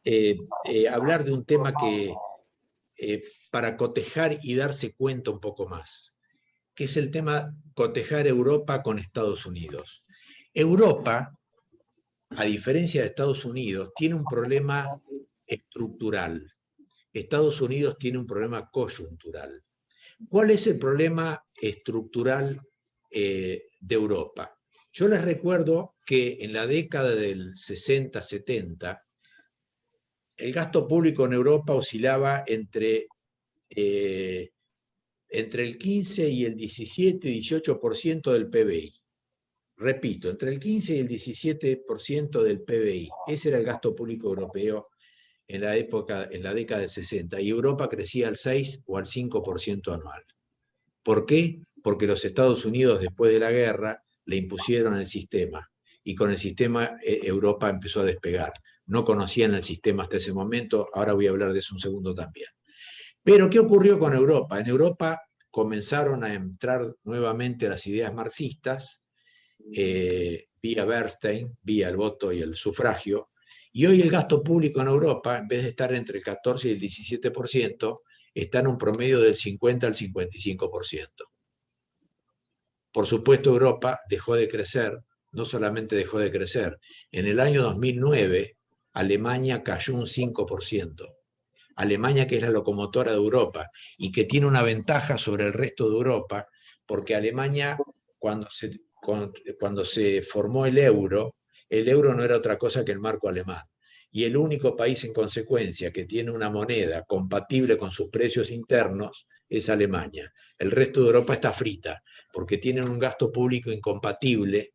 hablar de un tema que, para cotejar y darse cuenta un poco más, que es el tema cotejar Europa con Estados Unidos. Europa, a diferencia de Estados Unidos, tiene un problema estructural. Estados Unidos tiene un problema coyuntural. ¿Cuál es el problema estructural de Europa? Yo les recuerdo que en la década del 60-70, el gasto público en Europa oscilaba entre el 15 y el 17-18% del PBI. Repito, entre el 15 y el 17% del PBI. Ese era el gasto público europeo en la década del 60, y Europa crecía al 6 o al 5% anual. ¿Por qué? Porque los Estados Unidos, después de la guerra, le impusieron el sistema, y con el sistema Europa empezó a despegar. No conocían el sistema hasta ese momento, ahora voy a hablar de eso un segundo también. Pero, ¿qué ocurrió con Europa? En Europa comenzaron a entrar nuevamente las ideas marxistas, vía Bernstein, vía el voto y el sufragio, y hoy el gasto público en Europa, en vez de estar entre el 14 y el 17%, está en un promedio del 50 al 55%. Por supuesto, Europa dejó de crecer, no solamente dejó de crecer, en el año 2009 Alemania cayó un 5%. Alemania, que es la locomotora de Europa y que tiene una ventaja sobre el resto de Europa, porque Alemania, cuando se formó el euro no era otra cosa que el marco alemán. Y el único país, en consecuencia, que tiene una moneda compatible con sus precios internos es Alemania. El resto de Europa está frita, porque tienen un gasto público incompatible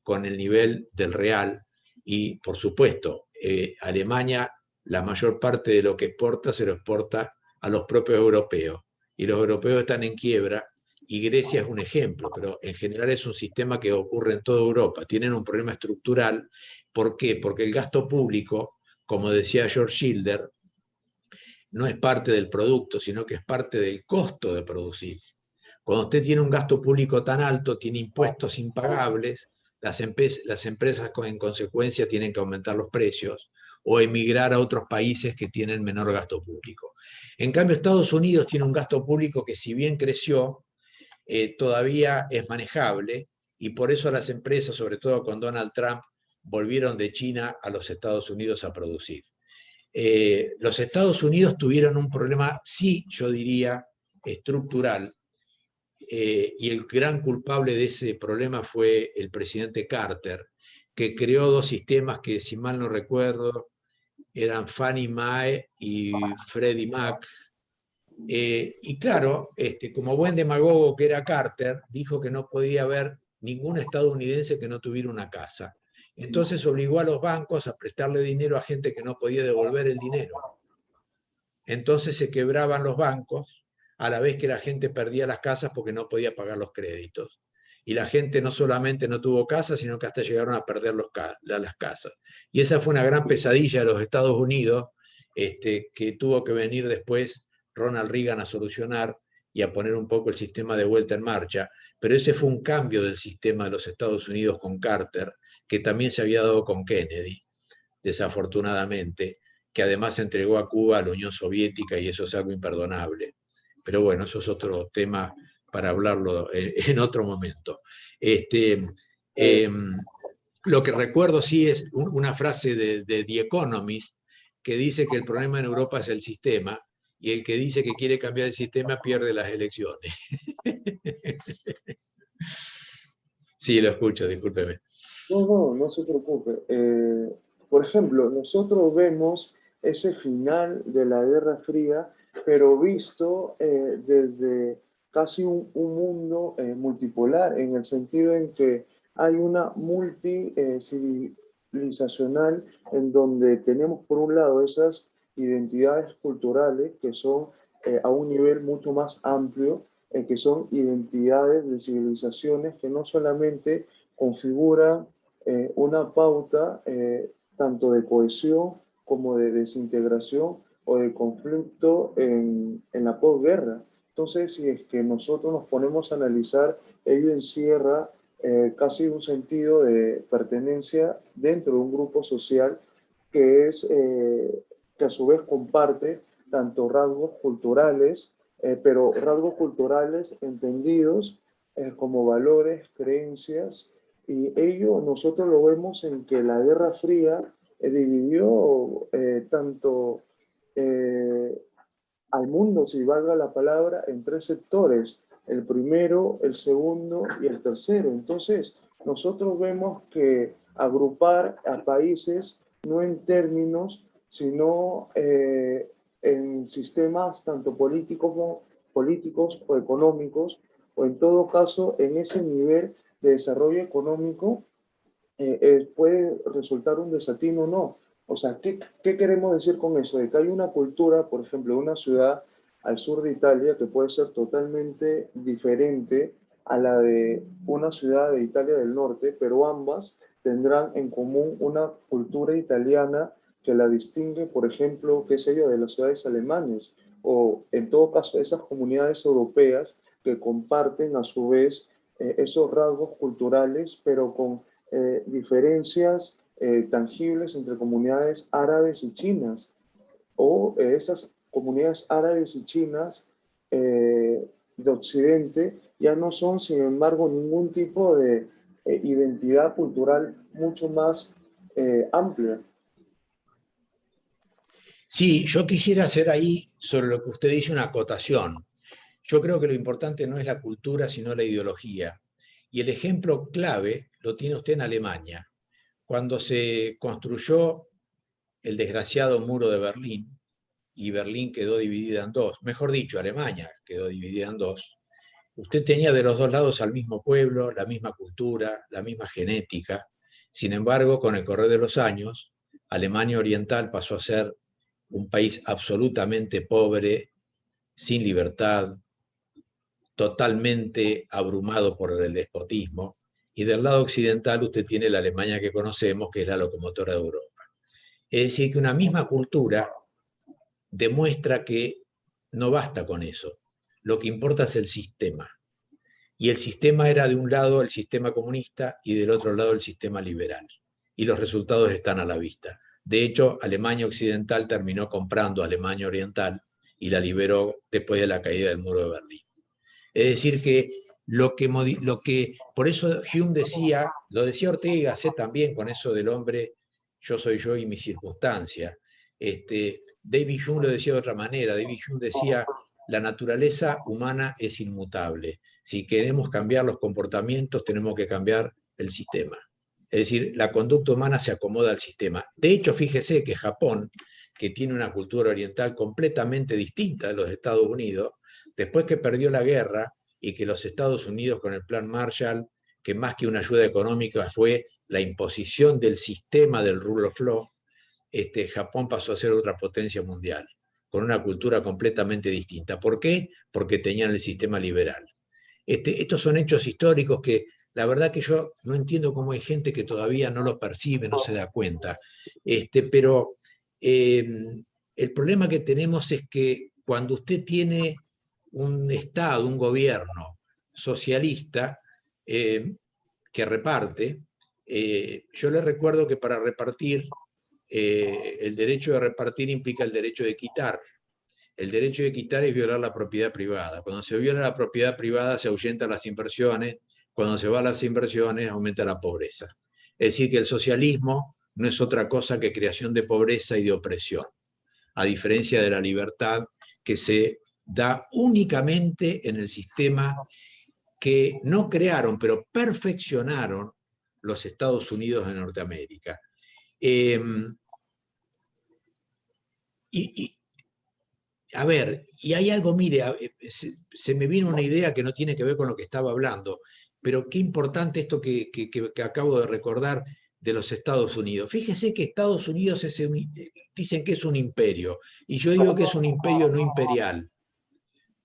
con el nivel del real. Y, por supuesto, Alemania, la mayor parte de lo que exporta se lo exporta a los propios europeos. Y los europeos están en quiebra, y Grecia es un ejemplo, pero en general es un sistema que ocurre en toda Europa. Tienen un problema estructural. ¿Por qué? Porque el gasto público, como decía George Schiller, no es parte del producto, sino que es parte del costo de producir. Cuando usted tiene un gasto público tan alto, tiene impuestos impagables, las empresas en consecuencia tienen que aumentar los precios o emigrar a otros países que tienen menor gasto público. En cambio, Estados Unidos tiene un gasto público que, si bien creció, todavía es manejable, y por eso las empresas, sobre todo con Donald Trump, volvieron de China a los Estados Unidos a producir. Los Estados Unidos tuvieron un problema, sí, yo diría, estructural, y el gran culpable de ese problema fue el presidente Carter, que creó dos sistemas que, si mal no recuerdo, eran Fannie Mae y Freddie Mac. Y claro, como buen demagogo que era Carter, dijo que no podía haber ningún estadounidense que no tuviera una casa. Entonces obligó a los bancos a prestarle dinero a gente que no podía devolver el dinero. Entonces se quebraban los bancos, a la vez que la gente perdía las casas porque no podía pagar los créditos. Y la gente no solamente no tuvo casa, sino que hasta llegaron a perder las casas. Y esa fue una gran pesadilla de los Estados Unidos, que tuvo que venir después Ronald Reagan a solucionar y a poner un poco el sistema de vuelta en marcha. Pero ese fue un cambio del sistema de los Estados Unidos con Carter, que también se había dado con Kennedy, desafortunadamente, que además entregó a Cuba a la Unión Soviética, y eso es algo imperdonable. Pero bueno, eso es otro tema para hablarlo en otro momento. Eh, lo que recuerdo sí es una frase de The Economist, que dice que el problema en Europa es el sistema, y el que dice que quiere cambiar el sistema pierde las elecciones. Sí, lo escucho, discúlpeme. No se preocupe. Por ejemplo, nosotros vemos ese final de la Guerra Fría, pero visto desde casi un mundo multipolar, en el sentido en que hay una multicivilizacional en donde tenemos por un lado esas identidades culturales que son a un nivel mucho más amplio, que son identidades de civilizaciones que no solamente configuran una pauta tanto de cohesión como de desintegración o de conflicto en la posguerra. Entonces, si es que nosotros nos ponemos a analizar, ello encierra casi un sentido de pertenencia dentro de un grupo social que es que a su vez comparte tanto rasgos culturales, pero rasgos culturales entendidos como valores, creencias, y ello nosotros lo vemos en que la Guerra Fría dividió tanto eh, al mundo, si valga la palabra, en tres sectores, el primero, el segundo y el tercero. Entonces, nosotros vemos que agrupar a países no en términos, sino en sistemas tanto políticos o económicos, o en todo caso en ese nivel de desarrollo económico puede resultar un desatino o no. O sea, ¿qué queremos decir con eso? De que hay una cultura, por ejemplo, de una ciudad al sur de Italia que puede ser totalmente diferente a la de una ciudad de Italia del norte, pero ambas tendrán en común una cultura italiana que la distingue, por ejemplo, qué sé yo, de las ciudades alemanes, o en todo caso esas comunidades europeas que comparten a su vez esos rasgos culturales, pero con diferencias tangibles entre comunidades árabes y chinas, o esas comunidades árabes y chinas de Occidente ya no son, sin embargo, ningún tipo de identidad cultural mucho más amplia. Sí, yo quisiera hacer ahí, sobre lo que usted dice, una acotación. Yo creo que lo importante no es la cultura, sino la ideología. Y el ejemplo clave lo tiene usted en Alemania. Cuando se construyó el desgraciado muro de Berlín, y Berlín quedó dividida en dos, mejor dicho, Alemania quedó dividida en dos, usted tenía de los dos lados al mismo pueblo, la misma cultura, la misma genética. Sin embargo, con el correr de los años, Alemania Oriental pasó a ser un país absolutamente pobre, sin libertad, totalmente abrumado por el despotismo, y del lado occidental usted tiene la Alemania que conocemos, que es la locomotora de Europa. Es decir, que una misma cultura demuestra que no basta con eso. Lo que importa es el sistema. Y el sistema era de un lado el sistema comunista y del otro lado el sistema liberal. Y los resultados están a la vista. De hecho, Alemania Occidental terminó comprando a Alemania Oriental y la liberó después de la caída del muro de Berlín. Es decir, que por eso Hume decía, lo decía Ortega y Gasset también con eso del hombre, yo soy yo y mi circunstancia. David Hume lo decía de otra manera. David Hume decía, la naturaleza humana es inmutable. Si queremos cambiar los comportamientos, tenemos que cambiar el sistema. Es decir, la conducta humana se acomoda al sistema. De hecho, fíjese que Japón, que tiene una cultura oriental completamente distinta de los Estados Unidos, después que perdió la guerra y que los Estados Unidos con el Plan Marshall, que más que una ayuda económica fue la imposición del sistema del rule of law, Japón pasó a ser otra potencia mundial, con una cultura completamente distinta. ¿Por qué? Porque tenían el sistema liberal. Estos son hechos históricos que la verdad que yo no entiendo cómo hay gente que todavía no lo percibe, no se da cuenta. Pero el problema que tenemos es que cuando usted tiene un Estado, un gobierno socialista que reparte, yo le recuerdo que para repartir, el derecho de repartir implica el derecho de quitar. El derecho de quitar es violar la propiedad privada. Cuando se viola la propiedad privada se ahuyentan las inversiones, cuando se van las inversiones aumenta la pobreza. Es decir, que el socialismo no es otra cosa que creación de pobreza y de opresión, a diferencia de la libertad que se da únicamente en el sistema que no crearon, pero perfeccionaron los Estados Unidos de a ver, y hay algo, mire, se me vino una idea que no tiene que ver con lo que estaba hablando, pero qué importante esto que acabo de recordar de los Estados Unidos. Fíjese que Estados Unidos dicen que es un imperio, y yo digo que es un imperio no imperial,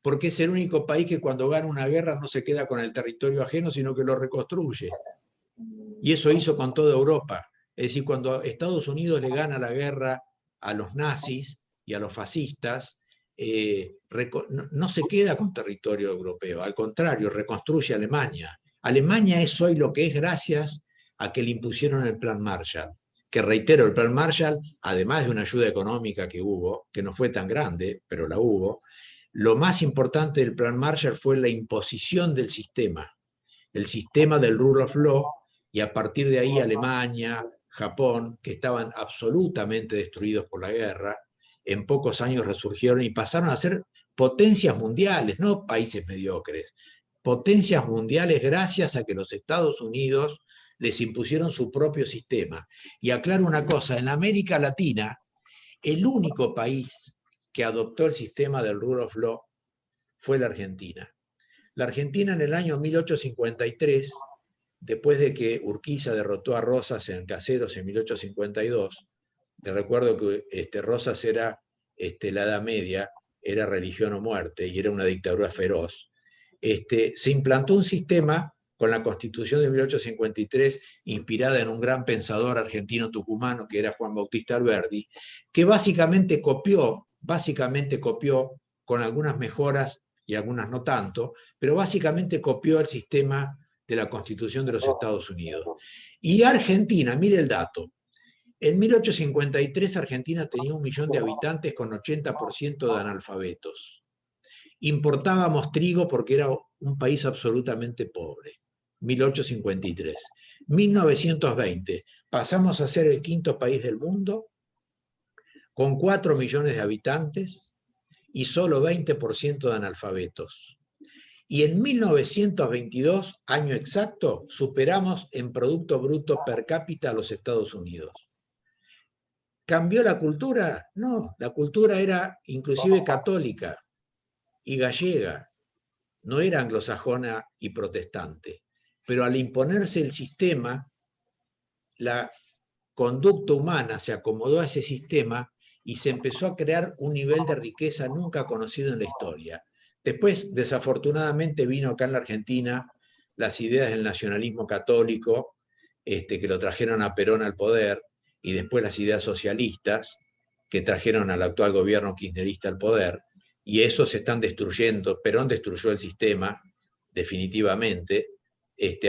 porque es el único país que cuando gana una guerra no se queda con el territorio ajeno, sino que lo reconstruye. Y eso hizo con toda Europa. Es decir, cuando Estados Unidos le gana la guerra a los nazis y a los fascistas, no se queda con territorio europeo, al contrario, reconstruye Alemania. Alemania es hoy lo que es gracias a que le impusieron el Plan Marshall, que reitero, el Plan Marshall, además de una ayuda económica que hubo, que no fue tan grande, pero la hubo, lo más importante del Plan Marshall fue la imposición del sistema, el sistema del rule of law, y a partir de ahí Alemania, Japón, que estaban absolutamente destruidos por la guerra, en pocos años resurgieron y pasaron a ser potencias mundiales, no países mediocres, potencias mundiales gracias a que los Estados Unidos les impusieron su propio sistema. Y aclaro una cosa, en América Latina, el único país que adoptó el sistema del rule of law fue la Argentina. La Argentina en el año 1853, después de que Urquiza derrotó a Rosas en Caseros en 1852, te recuerdo que Rosas era la Edad Media, era religión o muerte y era una dictadura feroz, se implantó un sistema con la Constitución de 1853, inspirada en un gran pensador argentino tucumano que era Juan Bautista Alberdi, que básicamente copió con algunas mejoras y algunas no tanto, pero básicamente copió el sistema de la Constitución de los Estados Unidos. Y Argentina, mire el dato, en 1853 Argentina tenía 1 millón de habitantes con 80% de analfabetos. Importábamos trigo porque era un país absolutamente pobre. 1853. 1920 pasamos a ser el 5º país del mundo con 4 millones de habitantes y solo 20% de analfabetos. Y en 1922, año exacto, superamos en Producto Bruto per cápita a los Estados Unidos. ¿Cambió la cultura? No, la cultura era inclusive católica y gallega, no era anglosajona y protestante. Pero al imponerse el sistema, la conducta humana se acomodó a ese sistema y se empezó a crear un nivel de riqueza nunca conocido en la historia. Después, desafortunadamente, vino acá en la Argentina las ideas del nacionalismo católico, que lo trajeron a Perón al poder, y después las ideas socialistas, que trajeron al actual gobierno kirchnerista al poder, y eso se están destruyendo. Perón destruyó el sistema, definitivamente.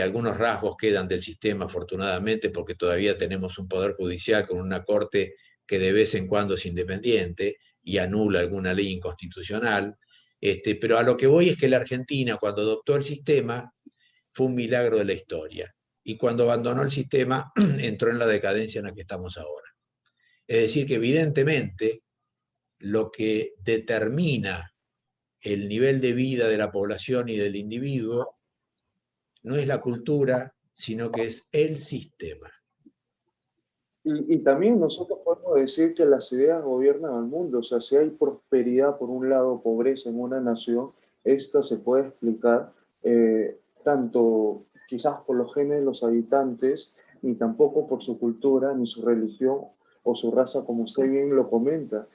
Algunos rasgos quedan del sistema, afortunadamente, porque todavía tenemos un poder judicial con una corte que de vez en cuando es independiente y anula alguna ley inconstitucional. Pero a lo que voy es que la Argentina, cuando adoptó el sistema, fue un milagro de la historia. Y cuando abandonó el sistema, entró en la decadencia en la que estamos ahora. Es decir, que evidentemente lo que determina el nivel de vida de la población y del individuo no es la cultura, sino que es el sistema. Y también nosotros podemos decir que las ideas gobiernan al mundo. O sea, si hay prosperidad por un lado, pobreza en una nación, esta se puede explicar tanto quizás por los genes de los habitantes, ni tampoco por su cultura, ni su religión o su raza, como usted bien lo comenta,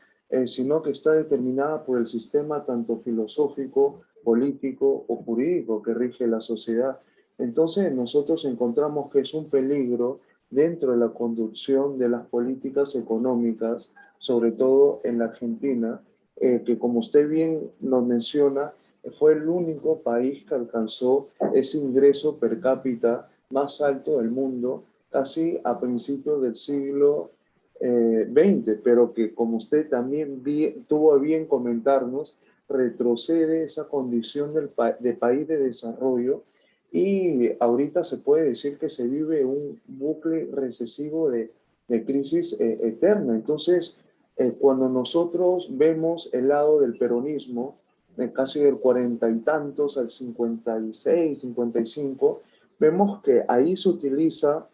sino que está determinada por el sistema tanto filosófico, político o jurídico que rige la sociedad. Entonces nosotros encontramos que es un peligro dentro de la conducción de las políticas económicas, sobre todo en la Argentina, que como usted bien nos menciona, fue el único país que alcanzó ese ingreso per cápita más alto del mundo, casi a principios del siglo XX, pero que como usted también tuvo a bien comentarnos, retrocede esa condición de país de desarrollo y ahorita se puede decir que se vive un bucle recesivo de crisis eterna. Entonces, cuando nosotros vemos el lado del peronismo, casi del 40 y tantos al 56, 55, vemos que ahí se utiliza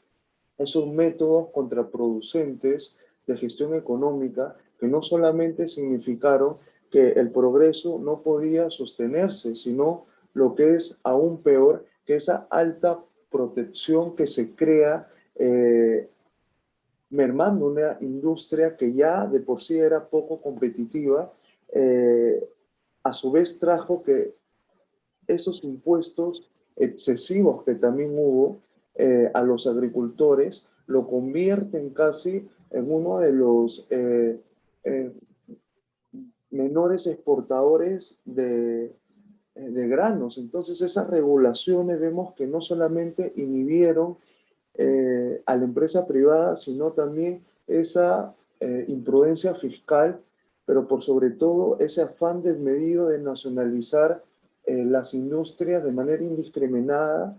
esos métodos contraproducentes de gestión económica que no solamente significaron que el progreso no podía sostenerse, sino lo que es aún peor, que esa alta protección que se crea mermando una industria que ya de por sí era poco competitiva, a su vez trajo que esos impuestos excesivos que también hubo a los agricultores lo convierten casi en uno de los eh, menores exportadores de granos. Entonces esas regulaciones vemos que no solamente inhibieron a la empresa privada, sino también esa imprudencia fiscal, pero por sobre todo ese afán desmedido de nacionalizar las industrias de manera indiscriminada,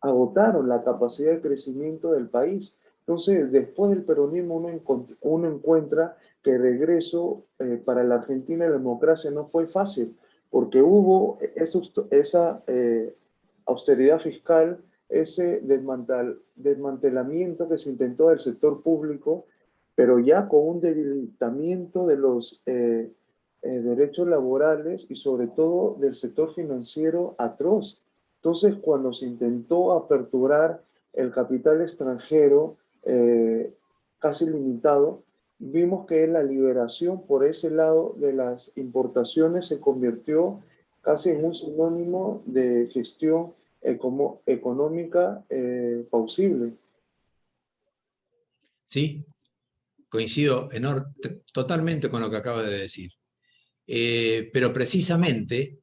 agotaron la capacidad de crecimiento del país. Entonces, después del peronismo uno encuentra que el regreso para la Argentina de la democracia no fue fácil, porque hubo esa austeridad fiscal, ese desmantelamiento que se intentó del sector público, pero ya con un debilitamiento de los derechos laborales y sobre todo del sector financiero atroz. Entonces, cuando se intentó aperturar el capital extranjero casi limitado, vimos que la liberación por ese lado de las importaciones se convirtió casi en un sinónimo de gestión económica plausible. Sí, coincido totalmente con lo que acaba de decir. Pero precisamente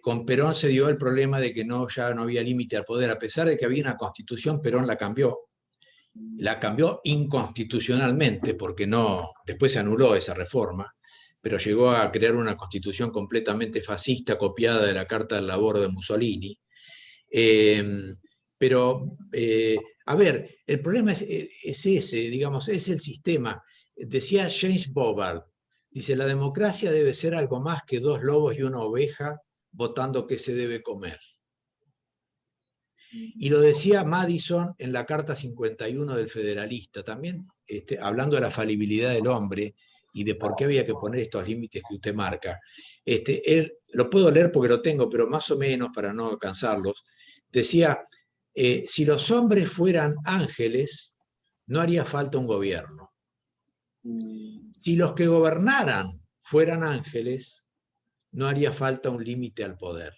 con Perón se dio el problema de que ya no había límite al poder, a pesar de que había una constitución. Perón la cambió inconstitucionalmente, porque después se anuló esa reforma, pero llegó a crear una constitución completamente fascista, copiada de la Carta del Labor de Mussolini. A ver, el problema es ese, digamos, es el sistema. Decía James Bovard, dice, la democracia debe ser algo más que dos lobos y una oveja votando qué se debe comer. Y lo decía Madison en la Carta 51 del Federalista, también hablando de la falibilidad del hombre y de por qué había que poner estos límites que usted marca. Él, lo puedo leer porque lo tengo, pero más o menos para no cansarlos, decía, si los hombres fueran ángeles, no haría falta un gobierno. Si los que gobernaran fueran ángeles, no haría falta un límite al poder.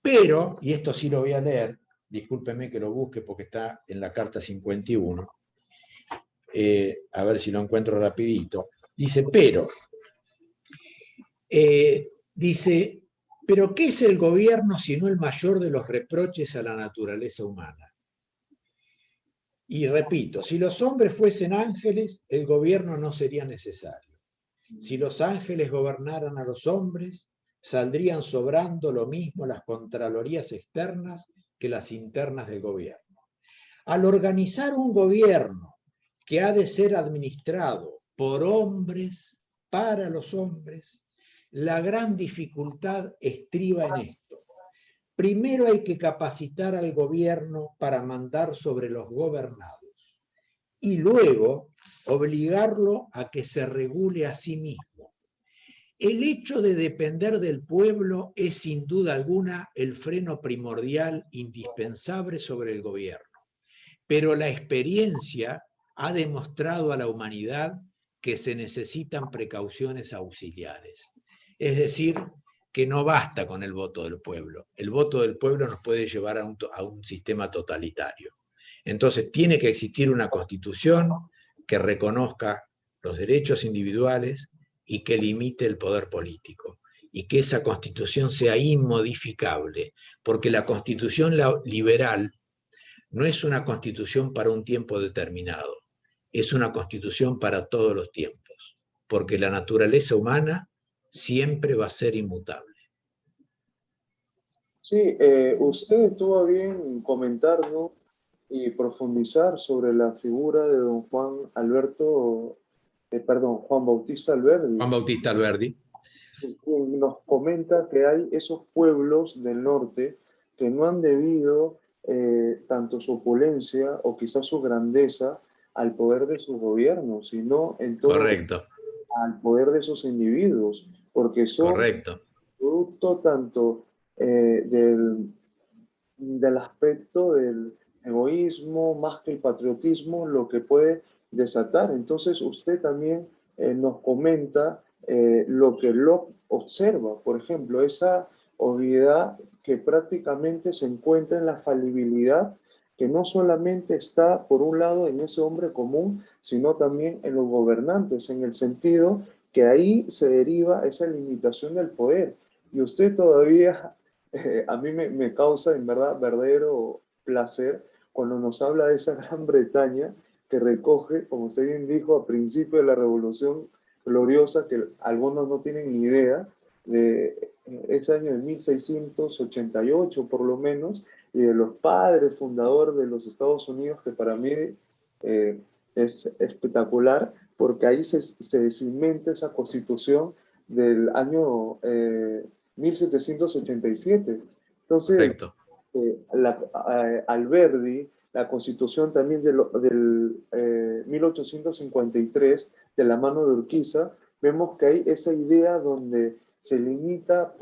Pero, y esto sí lo voy a leer, discúlpeme que lo busque porque está en la Carta 51, a ver si lo encuentro rapidito, dice, pero ¿qué es el gobierno sino el mayor de los reproches a la naturaleza humana? Y repito, si los hombres fuesen ángeles, el gobierno no sería necesario. Si los ángeles gobernaran a los hombres, saldrían sobrando lo mismo las contralorías externas que las internas del gobierno. Al organizar un gobierno que ha de ser administrado por hombres, para los hombres, la gran dificultad estriba en esto. Primero hay que capacitar al gobierno para mandar sobre los gobernados y luego obligarlo a que se regule a sí mismo. El hecho de depender del pueblo es sin duda alguna el freno primordial indispensable sobre el gobierno, pero la experiencia ha demostrado a la humanidad que se necesitan precauciones auxiliares. Es decir, que no basta con el voto del pueblo. El voto del pueblo nos puede llevar a un sistema totalitario. Entonces, tiene que existir una constitución que reconozca los derechos individuales y que limite el poder político. Y que esa constitución sea inmodificable, porque la constitución liberal no es una constitución para un tiempo determinado, es una constitución para todos los tiempos, porque la naturaleza humana siempre va a ser inmutable. Sí, usted estuvo bien comentarnos y profundizar sobre la figura de don Juan Bautista Alberdi. Juan Bautista Alberdi. Nos comenta que hay esos pueblos del norte que no han debido tanto su opulencia o quizás su grandeza al poder de su gobierno, sino en todo Correcto. al poder de esos individuos, porque son correcto. producto tanto del aspecto del egoísmo más que el patriotismo, lo que puede desatar. Entonces usted también nos comenta lo que Locke observa, por ejemplo, esa obviedad que prácticamente se encuentra en la falibilidad, que no solamente está, por un lado, en ese hombre común, sino también en los gobernantes, en el sentido que ahí se deriva esa limitación del poder. Y usted todavía a mí me causa en verdad verdadero placer cuando nos habla de esa Gran Bretaña que recoge, como usted bien dijo, a principio de la Revolución Gloriosa, que algunos no tienen ni idea, de ese año de 1688 por lo menos, y de los padres fundadores de los Estados Unidos, que para mí es espectacular, porque ahí se cimenta esa constitución del año 1787. Entonces, Correcto. Alberdi, la constitución también del 1853, de la mano de Urquiza, vemos que hay esa idea donde se limita,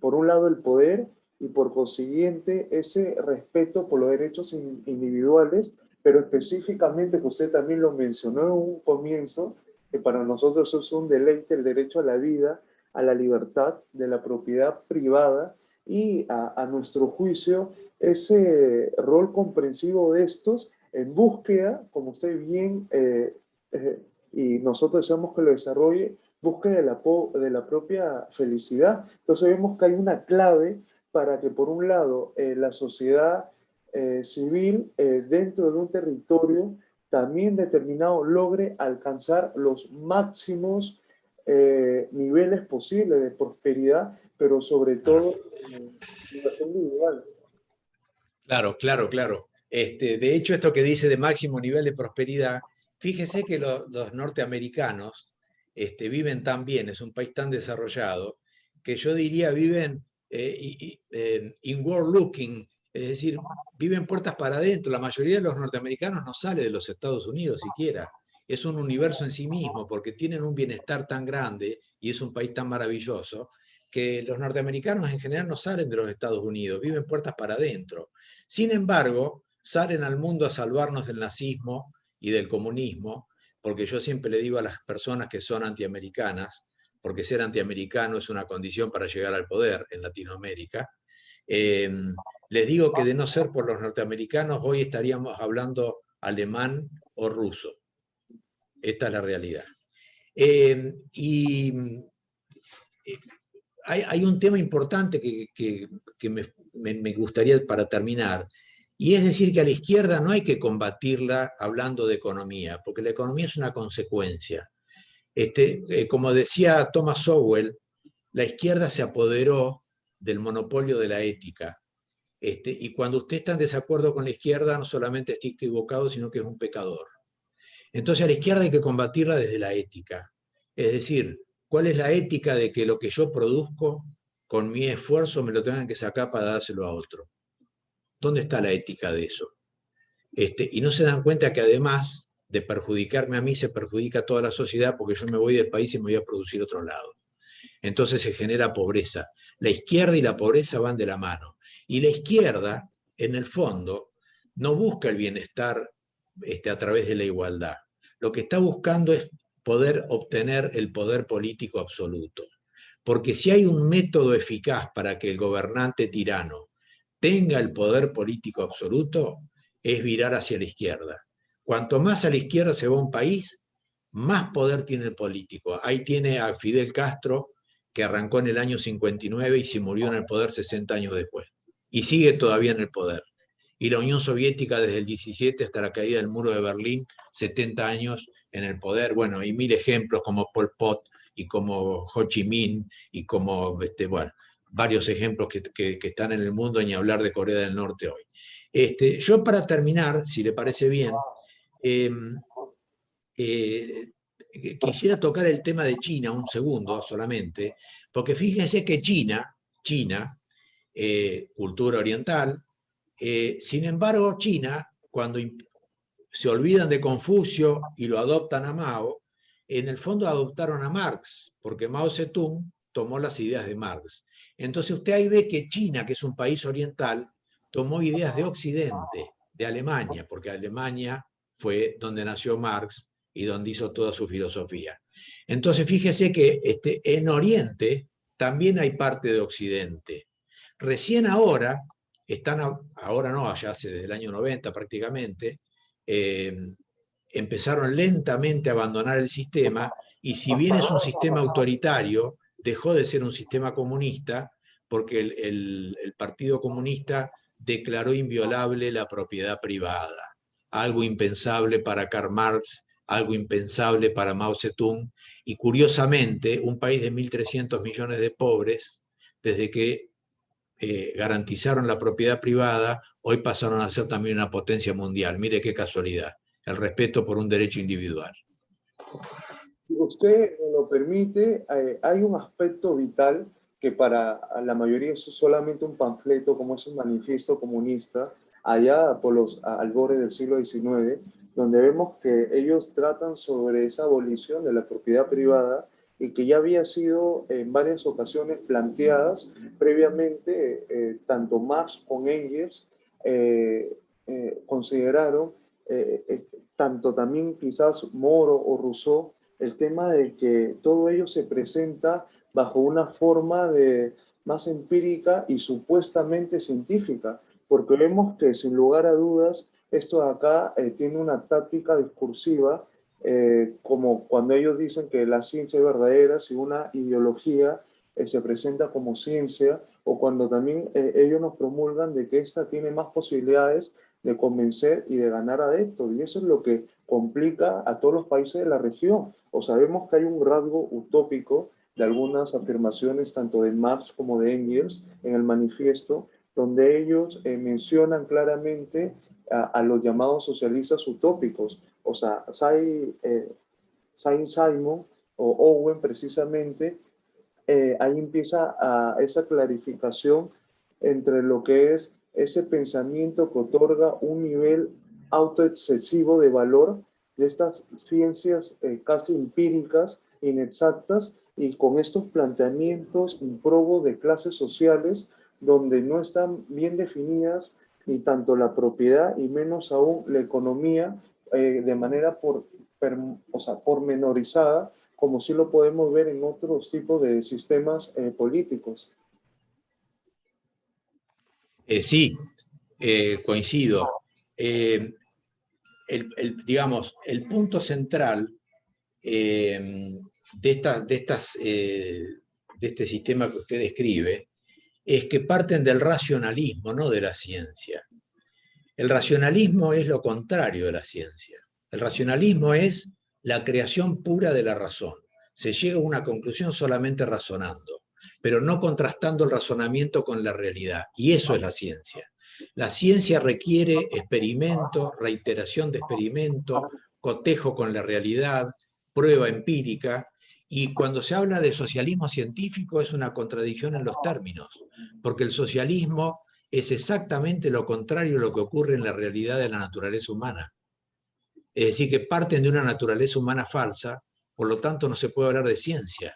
por un lado, el poder y por consiguiente ese respeto por los derechos individuales, pero específicamente, que usted también lo mencionó en un comienzo, que para nosotros es un deleite el derecho a la vida, a la libertad de la propiedad privada y a nuestro juicio ese rol comprensivo de estos en búsqueda, como usted bien y nosotros deseamos que lo desarrolle, búsqueda de la propia felicidad. Entonces vemos que hay una clave para que por un lado la sociedad civil dentro de un territorio también determinado logre alcanzar los máximos niveles posibles de prosperidad, pero sobre Claro, todo libertad individual. claro, claro. Claro. De hecho, esto que dice de máximo nivel de prosperidad, fíjese que los norteamericanos viven tan bien, es un país tan desarrollado, que yo diría viven inward looking, es decir, viven puertas para adentro. La mayoría de los norteamericanos no sale de los Estados Unidos siquiera. Es un universo en sí mismo, porque tienen un bienestar tan grande y es un país tan maravilloso, que los norteamericanos en general no salen de los Estados Unidos, viven puertas para adentro. Sin embargo, salen al mundo a salvarnos del nazismo y del comunismo, porque yo siempre le digo a las personas que son antiamericanas, porque ser antiamericano es una condición para llegar al poder en Latinoamérica, eh, les digo que de no ser por los norteamericanos, hoy estaríamos hablando alemán o ruso. Esta es la realidad. Y hay un tema importante que me gustaría para terminar, y es decir que a la izquierda no hay que combatirla hablando de economía, porque la economía es una consecuencia. Como decía Thomas Sowell, la izquierda se apoderó del monopolio de la ética. Y cuando usted está en desacuerdo con la izquierda, no solamente está equivocado, sino que es un pecador. Entonces a la izquierda hay que combatirla desde la ética. Es decir, ¿cuál es la ética de que lo que yo produzco con mi esfuerzo me lo tengan que sacar para dárselo a otro? ¿Dónde está la ética de eso? Y no se dan cuenta que además de perjudicarme a mí, se perjudica a toda la sociedad porque yo me voy del país y me voy a producir a otro lado. Entonces se genera pobreza. La izquierda y la pobreza van de la mano. Y la izquierda, en el fondo, no busca el bienestar a través de la igualdad. Lo que está buscando es poder obtener el poder político absoluto. Porque si hay un método eficaz para que el gobernante tirano tenga el poder político absoluto, es virar hacia la izquierda. Cuanto más a la izquierda se va un país, más poder tiene el político. Ahí tiene a Fidel Castro, que arrancó en el año 59 y se murió en el poder 60 años después. Y sigue todavía en el poder. Y la Unión Soviética desde el 17 hasta la caída del muro de Berlín, 70 años en el poder. Bueno, y mil ejemplos como Pol Pot y como Ho Chi Minh y como, bueno, varios ejemplos que están en el mundo, ni hablar de Corea del Norte hoy. Yo para terminar, si le parece bien, eh, eh, quisiera tocar el tema de China un segundo solamente, porque fíjese que China, cultura oriental, sin embargo, China, cuando se olvidan de Confucio y lo adoptan a Mao, en el fondo adoptaron a Marx, porque Mao Zedong tomó las ideas de Marx. Entonces usted ahí ve que China, que es un país oriental, tomó ideas de Occidente, de Alemania, porque Alemania fue donde nació Marx y donde hizo toda su filosofía. Entonces fíjese que en Oriente también hay parte de Occidente. Recién ahora, ahora no, ya hace desde el año 90 prácticamente, eh, empezaron lentamente a abandonar el sistema y si bien es un sistema autoritario, dejó de ser un sistema comunista porque el Partido Comunista declaró inviolable la propiedad privada, algo impensable para Karl Marx, algo impensable para Mao Zedong, y curiosamente un país de 1.300 millones de pobres, desde que garantizaron la propiedad privada, hoy pasaron a ser también una potencia mundial. Mire qué casualidad, el respeto por un derecho individual. Si usted me lo permite, hay un aspecto vital que para la mayoría es solamente un panfleto, como es un manifiesto comunista, allá por los albores del siglo XIX, donde vemos que ellos tratan sobre esa abolición de la propiedad privada y que ya había sido en varias ocasiones planteadas previamente, tanto Marx como Engels consideraron, tanto también quizás Moro o Rousseau, el tema de que todo ello se presenta bajo una forma de más empírica y supuestamente científica, porque vemos que sin lugar a dudas esto de acá tiene una táctica discursiva, como cuando ellos dicen que la ciencia es verdadera, si una ideología se presenta como ciencia, o cuando también ellos nos promulgan de que esta tiene más posibilidades de convencer y de ganar adeptos, y eso es lo que complica a todos los países de la región. O sabemos que hay un rasgo utópico de algunas afirmaciones, tanto de Marx como de Engels, en el manifiesto, donde ellos mencionan claramente a los llamados socialistas utópicos. O sea, Saint-Simon o Owen precisamente, ahí empieza esa clarificación entre lo que es ese pensamiento que otorga un nivel autoexcesivo de valor de estas ciencias casi empíricas, inexactas, y con estos planteamientos improbos de clases sociales donde no están bien definidas ni tanto la propiedad y menos aún la economía de manera pormenorizada, como sí lo podemos ver en otros tipos de sistemas políticos. Sí, coincido. Digamos, el punto central de este sistema que usted describe es que parten del racionalismo, no de la ciencia. El racionalismo es lo contrario de la ciencia. El racionalismo es la creación pura de la razón. Se llega a una conclusión solamente razonando, pero no contrastando el razonamiento con la realidad. Y eso es la ciencia. La ciencia requiere experimento, reiteración de experimento, cotejo con la realidad, prueba empírica. Y cuando se habla de socialismo científico es una contradicción en los términos, porque el socialismo es exactamente lo contrario a lo que ocurre en la realidad de la naturaleza humana. Es decir, que parten de una naturaleza humana falsa, por lo tanto no se puede hablar de ciencia,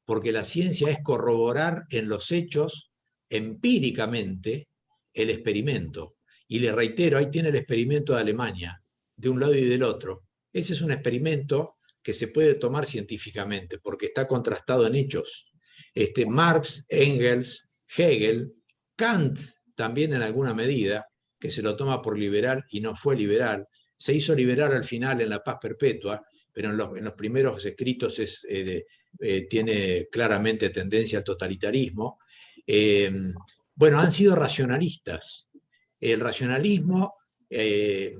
porque la ciencia es corroborar en los hechos empíricamente el experimento. Y le reitero, ahí tiene el experimento de Alemania, de un lado y del otro. Ese es un experimento que se puede tomar científicamente, porque está contrastado en hechos. Marx, Engels, Hegel, Kant también en alguna medida, que se lo toma por liberal y no fue liberal, se hizo liberal al final en La Paz Perpetua, pero en los primeros escritos tiene claramente tendencia al totalitarismo. Bueno, han sido racionalistas. El racionalismo, que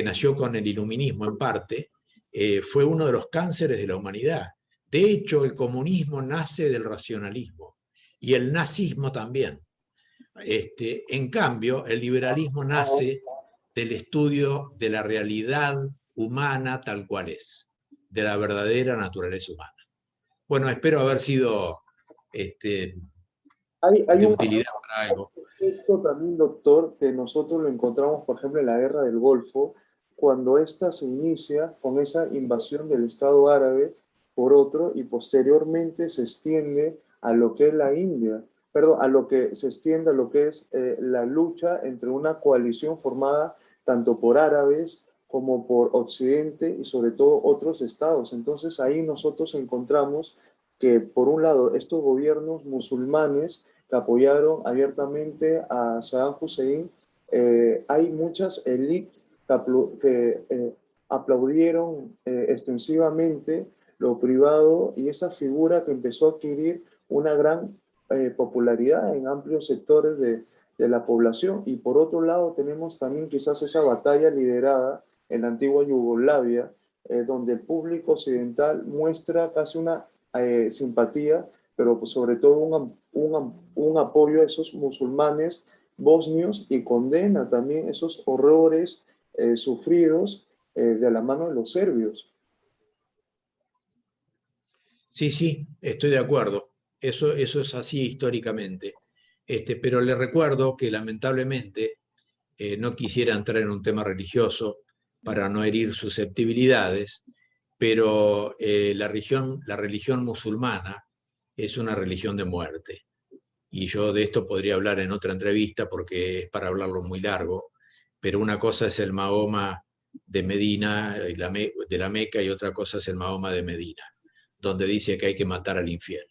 nació con el iluminismo en parte, fue uno de los cánceres de la humanidad. De hecho, el comunismo nace del racionalismo y el nazismo también. En cambio, el liberalismo nace del estudio de la realidad humana tal cual es, de la verdadera naturaleza humana. Bueno, espero haber sido Hay de un utilidad para algo. aspecto también, doctor, que nosotros lo encontramos, por ejemplo, en la guerra del Golfo, cuando ésta se inicia con esa invasión del Estado árabe por otro y posteriormente se extiende a lo que es la India, perdón, a lo que se extiende a lo que es la lucha entre una coalición formada tanto por árabes como por Occidente y sobre todo otros estados. Entonces ahí nosotros encontramos que por un lado estos gobiernos musulmanes que apoyaron abiertamente a Saddam Hussein, hay muchas élites que aplaudieron extensivamente lo privado y esa figura que empezó a adquirir una gran popularidad en amplios sectores de la población. Y por otro lado tenemos también quizás esa batalla liderada en la antigua Yugoslavia, donde el público occidental muestra casi una simpatía, pero pues sobre todo un apoyo a esos musulmanes bosnios y condena también esos horrores sufridos de la mano de los serbios. Sí, sí, estoy de acuerdo. Eso es así históricamente. Pero le recuerdo que lamentablemente no quisiera entrar en un tema religioso para no herir susceptibilidades, pero la religión musulmana es una religión de muerte. Y yo de esto podría hablar en otra entrevista porque es para hablarlo muy largo, pero una cosa es el Mahoma de Medina, de la Meca, y otra cosa es el Mahoma de Medina, donde dice que hay que matar al infiel.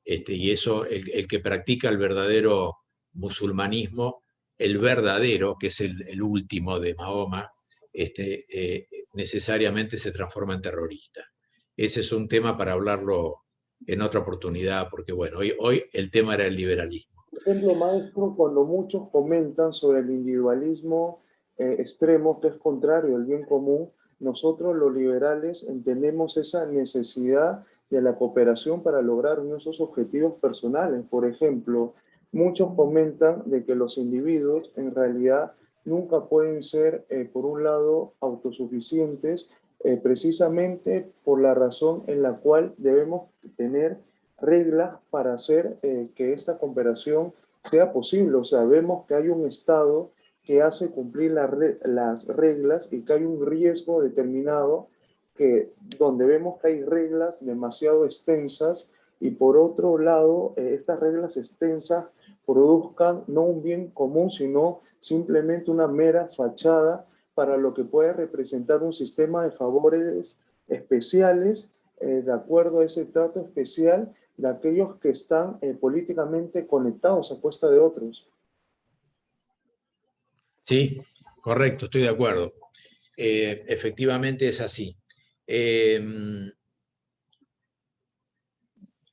Y eso, el que practica el verdadero musulmanismo, el verdadero, que es el último de Mahoma, necesariamente se transforma en terrorista. Ese es un tema para hablarlo en otra oportunidad, porque bueno, hoy el tema era el liberalismo. Ejemplo, maestro, cuando muchos comentan sobre el individualismo extremo, que es contrario al bien común, nosotros los liberales entendemos esa necesidad de la cooperación para lograr nuestros objetivos personales. Por ejemplo, muchos comentan de que los individuos en realidad nunca pueden ser, por un lado, autosuficientes, precisamente por la razón en la cual debemos tener reglas para hacer que esta cooperación sea posible. O sea, vemos que hay un Estado que hace cumplir las reglas y que hay un riesgo determinado que, donde vemos que hay reglas demasiado extensas y por otro lado, estas reglas extensas produzcan no un bien común, sino simplemente una mera fachada para lo que puede representar un sistema de favores especiales de acuerdo a ese trato especial de aquellos que están políticamente conectados a costa de otros. Sí, correcto, estoy de acuerdo. Efectivamente es así.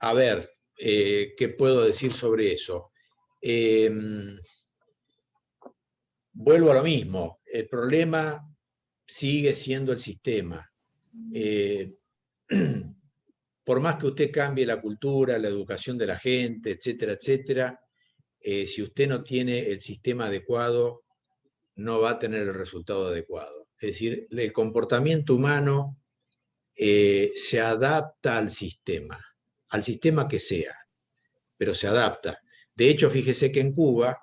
A ver, ¿qué puedo decir sobre eso? Vuelvo a lo mismo. El problema sigue siendo el sistema. Por más que usted cambie la cultura, la educación de la gente, etcétera, etcétera, si usted no tiene el sistema adecuado, no va a tener el resultado adecuado. Es decir, el comportamiento humano se adapta al sistema que sea, pero se adapta. De hecho, fíjese que en Cuba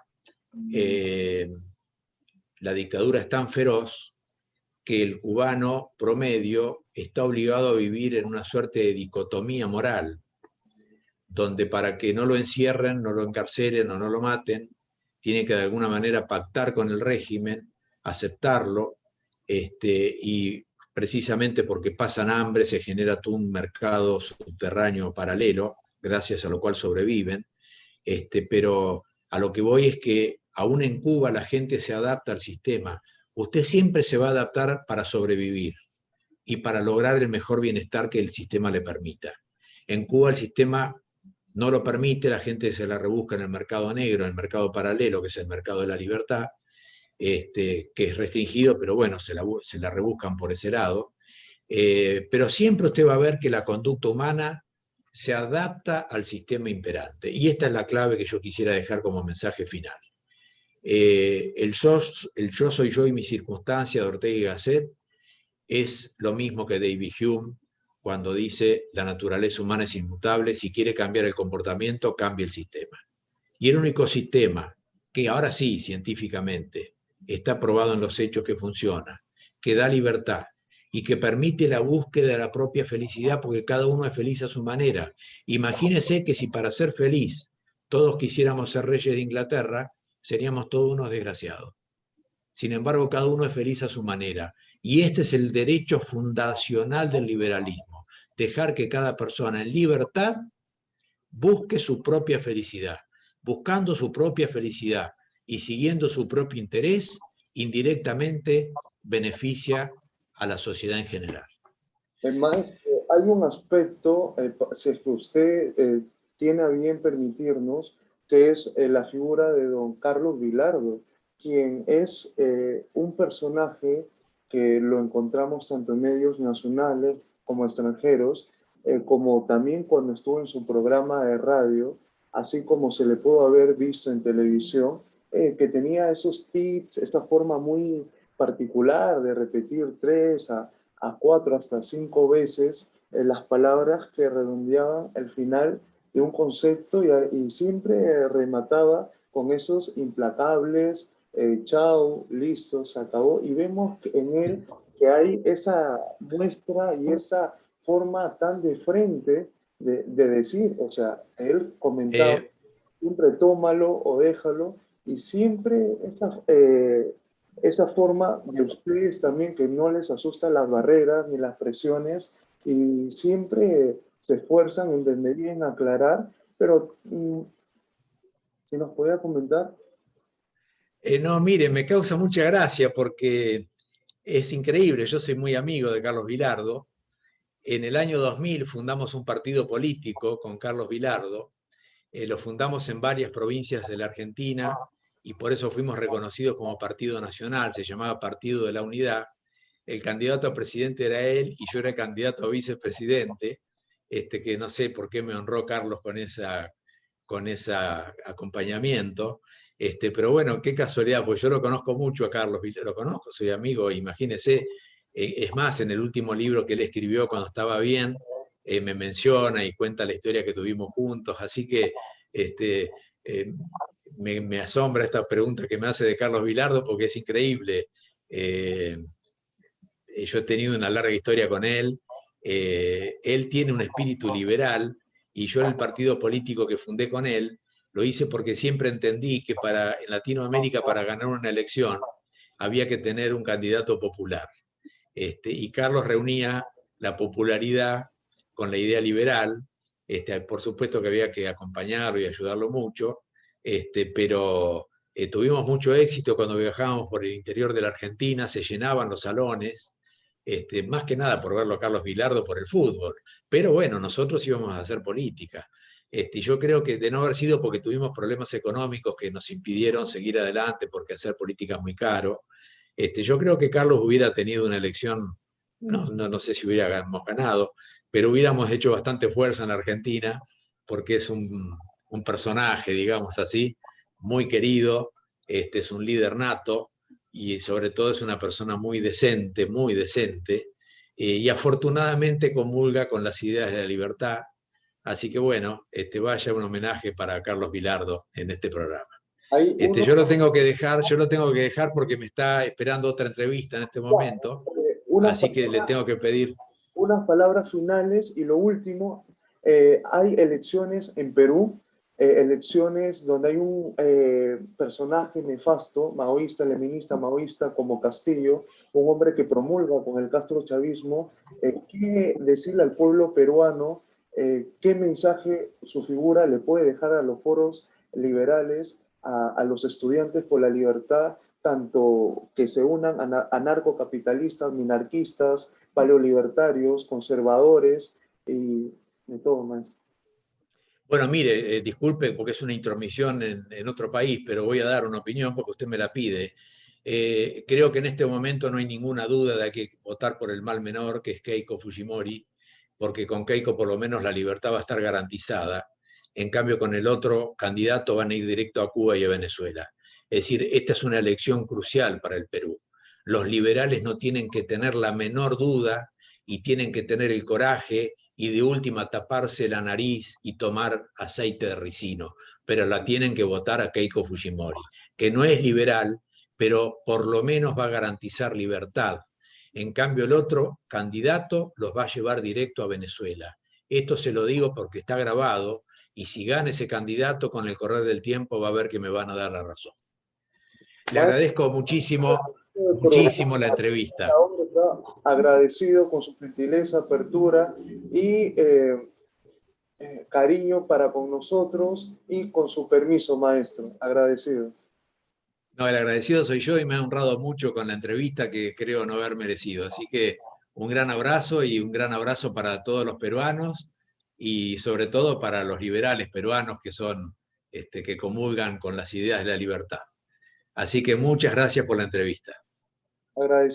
la dictadura es tan feroz que el cubano promedio está obligado a vivir en una suerte de dicotomía moral, donde para que no lo encierren, no lo encarcelen o no lo maten, tiene que de alguna manera pactar con el régimen, aceptarlo, y precisamente porque pasan hambre se genera todo un mercado subterráneo paralelo, gracias a lo cual sobreviven. Pero a lo que voy es que aún en Cuba la gente se adapta al sistema. Usted siempre se va a adaptar para sobrevivir y para lograr el mejor bienestar que el sistema le permita. En Cuba el sistema no lo permite, la gente se la rebusca en el mercado negro, en el mercado paralelo, que es el mercado de la libertad, que es restringido, pero bueno, se la rebuscan por ese lado. Pero siempre usted va a ver que la conducta humana se adapta al sistema imperante. Y esta es la clave que yo quisiera dejar como mensaje final. El yo soy yo y mi circunstancia de Ortega y Gasset es lo mismo que David Hume cuando dice la naturaleza humana es inmutable, si quiere cambiar el comportamiento, cambie el sistema. Y el único sistema que ahora sí, científicamente, está probado en los hechos que funciona, que da libertad y que permite la búsqueda de la propia felicidad porque cada uno es feliz a su manera. Imagínese que si para ser feliz todos quisiéramos ser reyes de Inglaterra, seríamos todos unos desgraciados. Sin embargo, cada uno es feliz a su manera. Y este es el derecho fundacional del liberalismo, dejar que cada persona en libertad busque su propia felicidad. Buscando su propia felicidad y siguiendo su propio interés, indirectamente beneficia a la sociedad en general. Maestro, hay un aspecto, si es que usted tiene a bien permitirnos, que es la figura de don Carlos Vilardo, quien es un personaje que lo encontramos tanto en medios nacionales como extranjeros, como también cuando estuvo en su programa de radio, así como se le pudo haber visto en televisión, que tenía esos tips, esta forma muy particular de repetir a 4 hasta 5 veces las palabras que redondeaban el final de un concepto y siempre remataba con esos implacables, chao, listo, se acabó. Y vemos en él que hay esa muestra y esa forma tan de frente de decir, o sea, él comentaba, siempre tómalo o déjalo, y siempre esa forma de ustedes también que no les asustan las barreras ni las presiones y siempre se esfuerzan en entender y en aclarar, pero si nos podía comentar. No, mire, me causa mucha gracia porque es increíble, yo soy muy amigo de Carlos Vilardo. En el año 2000 fundamos un partido político con Carlos Vilardo, lo fundamos en varias provincias de la Argentina y por eso fuimos reconocidos como Partido Nacional, se llamaba Partido de la Unidad. El candidato a presidente era él y yo era candidato a vicepresidente, que no sé por qué me honró Carlos con ese acompañamiento. Pero bueno, qué casualidad, pues yo lo conozco mucho a Carlos, lo conozco, soy amigo, imagínese. Es más, en el último libro que él escribió cuando estaba bien, me menciona y cuenta la historia que tuvimos juntos, así que eh, me asombra esta pregunta que me hace de Carlos Vilardo porque es increíble. Yo he tenido una larga historia con él. Él tiene un espíritu liberal y yo en el partido político que fundé con él lo hice porque siempre entendí que en Latinoamérica para ganar una elección había que tener un candidato popular. Y Carlos reunía la popularidad con la idea liberal. Por supuesto que había que acompañarlo y ayudarlo mucho, pero tuvimos mucho éxito cuando viajábamos por el interior de la Argentina, se llenaban los salones, más que nada por verlo a Carlos Vilardo por el fútbol. Pero bueno, nosotros íbamos a hacer política. Yo creo que de no haber sido porque tuvimos problemas económicos que nos impidieron seguir adelante porque hacer política es muy caro, yo creo que Carlos hubiera tenido una elección, no sé si hubiéramos ganado, pero hubiéramos hecho bastante fuerza en la Argentina porque es un personaje, digamos así, muy querido, es un líder nato y sobre todo es una persona muy decente, y afortunadamente comulga con las ideas de la libertad. Así que bueno, vaya un homenaje para Carlos Vilardo en este programa. Hay Yo lo tengo que dejar porque me está esperando otra entrevista en este momento, unas, así que le tengo que pedir. unas palabras finales y lo último, hay elecciones en Perú, elecciones donde hay un personaje nefasto, maoísta, leninista, maoísta como Castillo, un hombre que promulga con el castrochavismo. ¿Qué decirle al pueblo peruano? ¿Qué mensaje su figura le puede dejar a los foros liberales, a los estudiantes por la libertad, tanto que se unan anarcocapitalistas, minarquistas, paleolibertarios, conservadores y de todo más? Bueno, mire, disculpe porque es una intromisión en otro país, pero voy a dar una opinión porque usted me la pide. Creo que en este momento no hay ninguna duda de que hay que votar por el mal menor, que es Keiko Fujimori, porque con Keiko por lo menos la libertad va a estar garantizada. En cambio, con el otro candidato van a ir directo a Cuba y a Venezuela. Es decir, esta es una elección crucial para el Perú. Los liberales no tienen que tener la menor duda y tienen que tener el coraje y de última taparse la nariz y tomar aceite de ricino, pero la tienen que votar a Keiko Fujimori, que no es liberal, pero por lo menos va a garantizar libertad. En cambio, el otro candidato los va a llevar directo a Venezuela. Esto se lo digo porque está grabado, y si gana ese candidato, con el correr del tiempo va a ver que me van a dar la razón. Le agradezco muchísimo, muchísimo la entrevista. Agradecido con su gentileza, apertura y cariño para con nosotros, y con su permiso, maestro. Agradecido. No, el agradecido soy yo, y me ha honrado mucho con la entrevista que creo no haber merecido. Así que un gran abrazo, y un gran abrazo para todos los peruanos, y sobre todo para los liberales peruanos que son, que comulgan con las ideas de la libertad. Así que muchas gracias por la entrevista. Agradecido.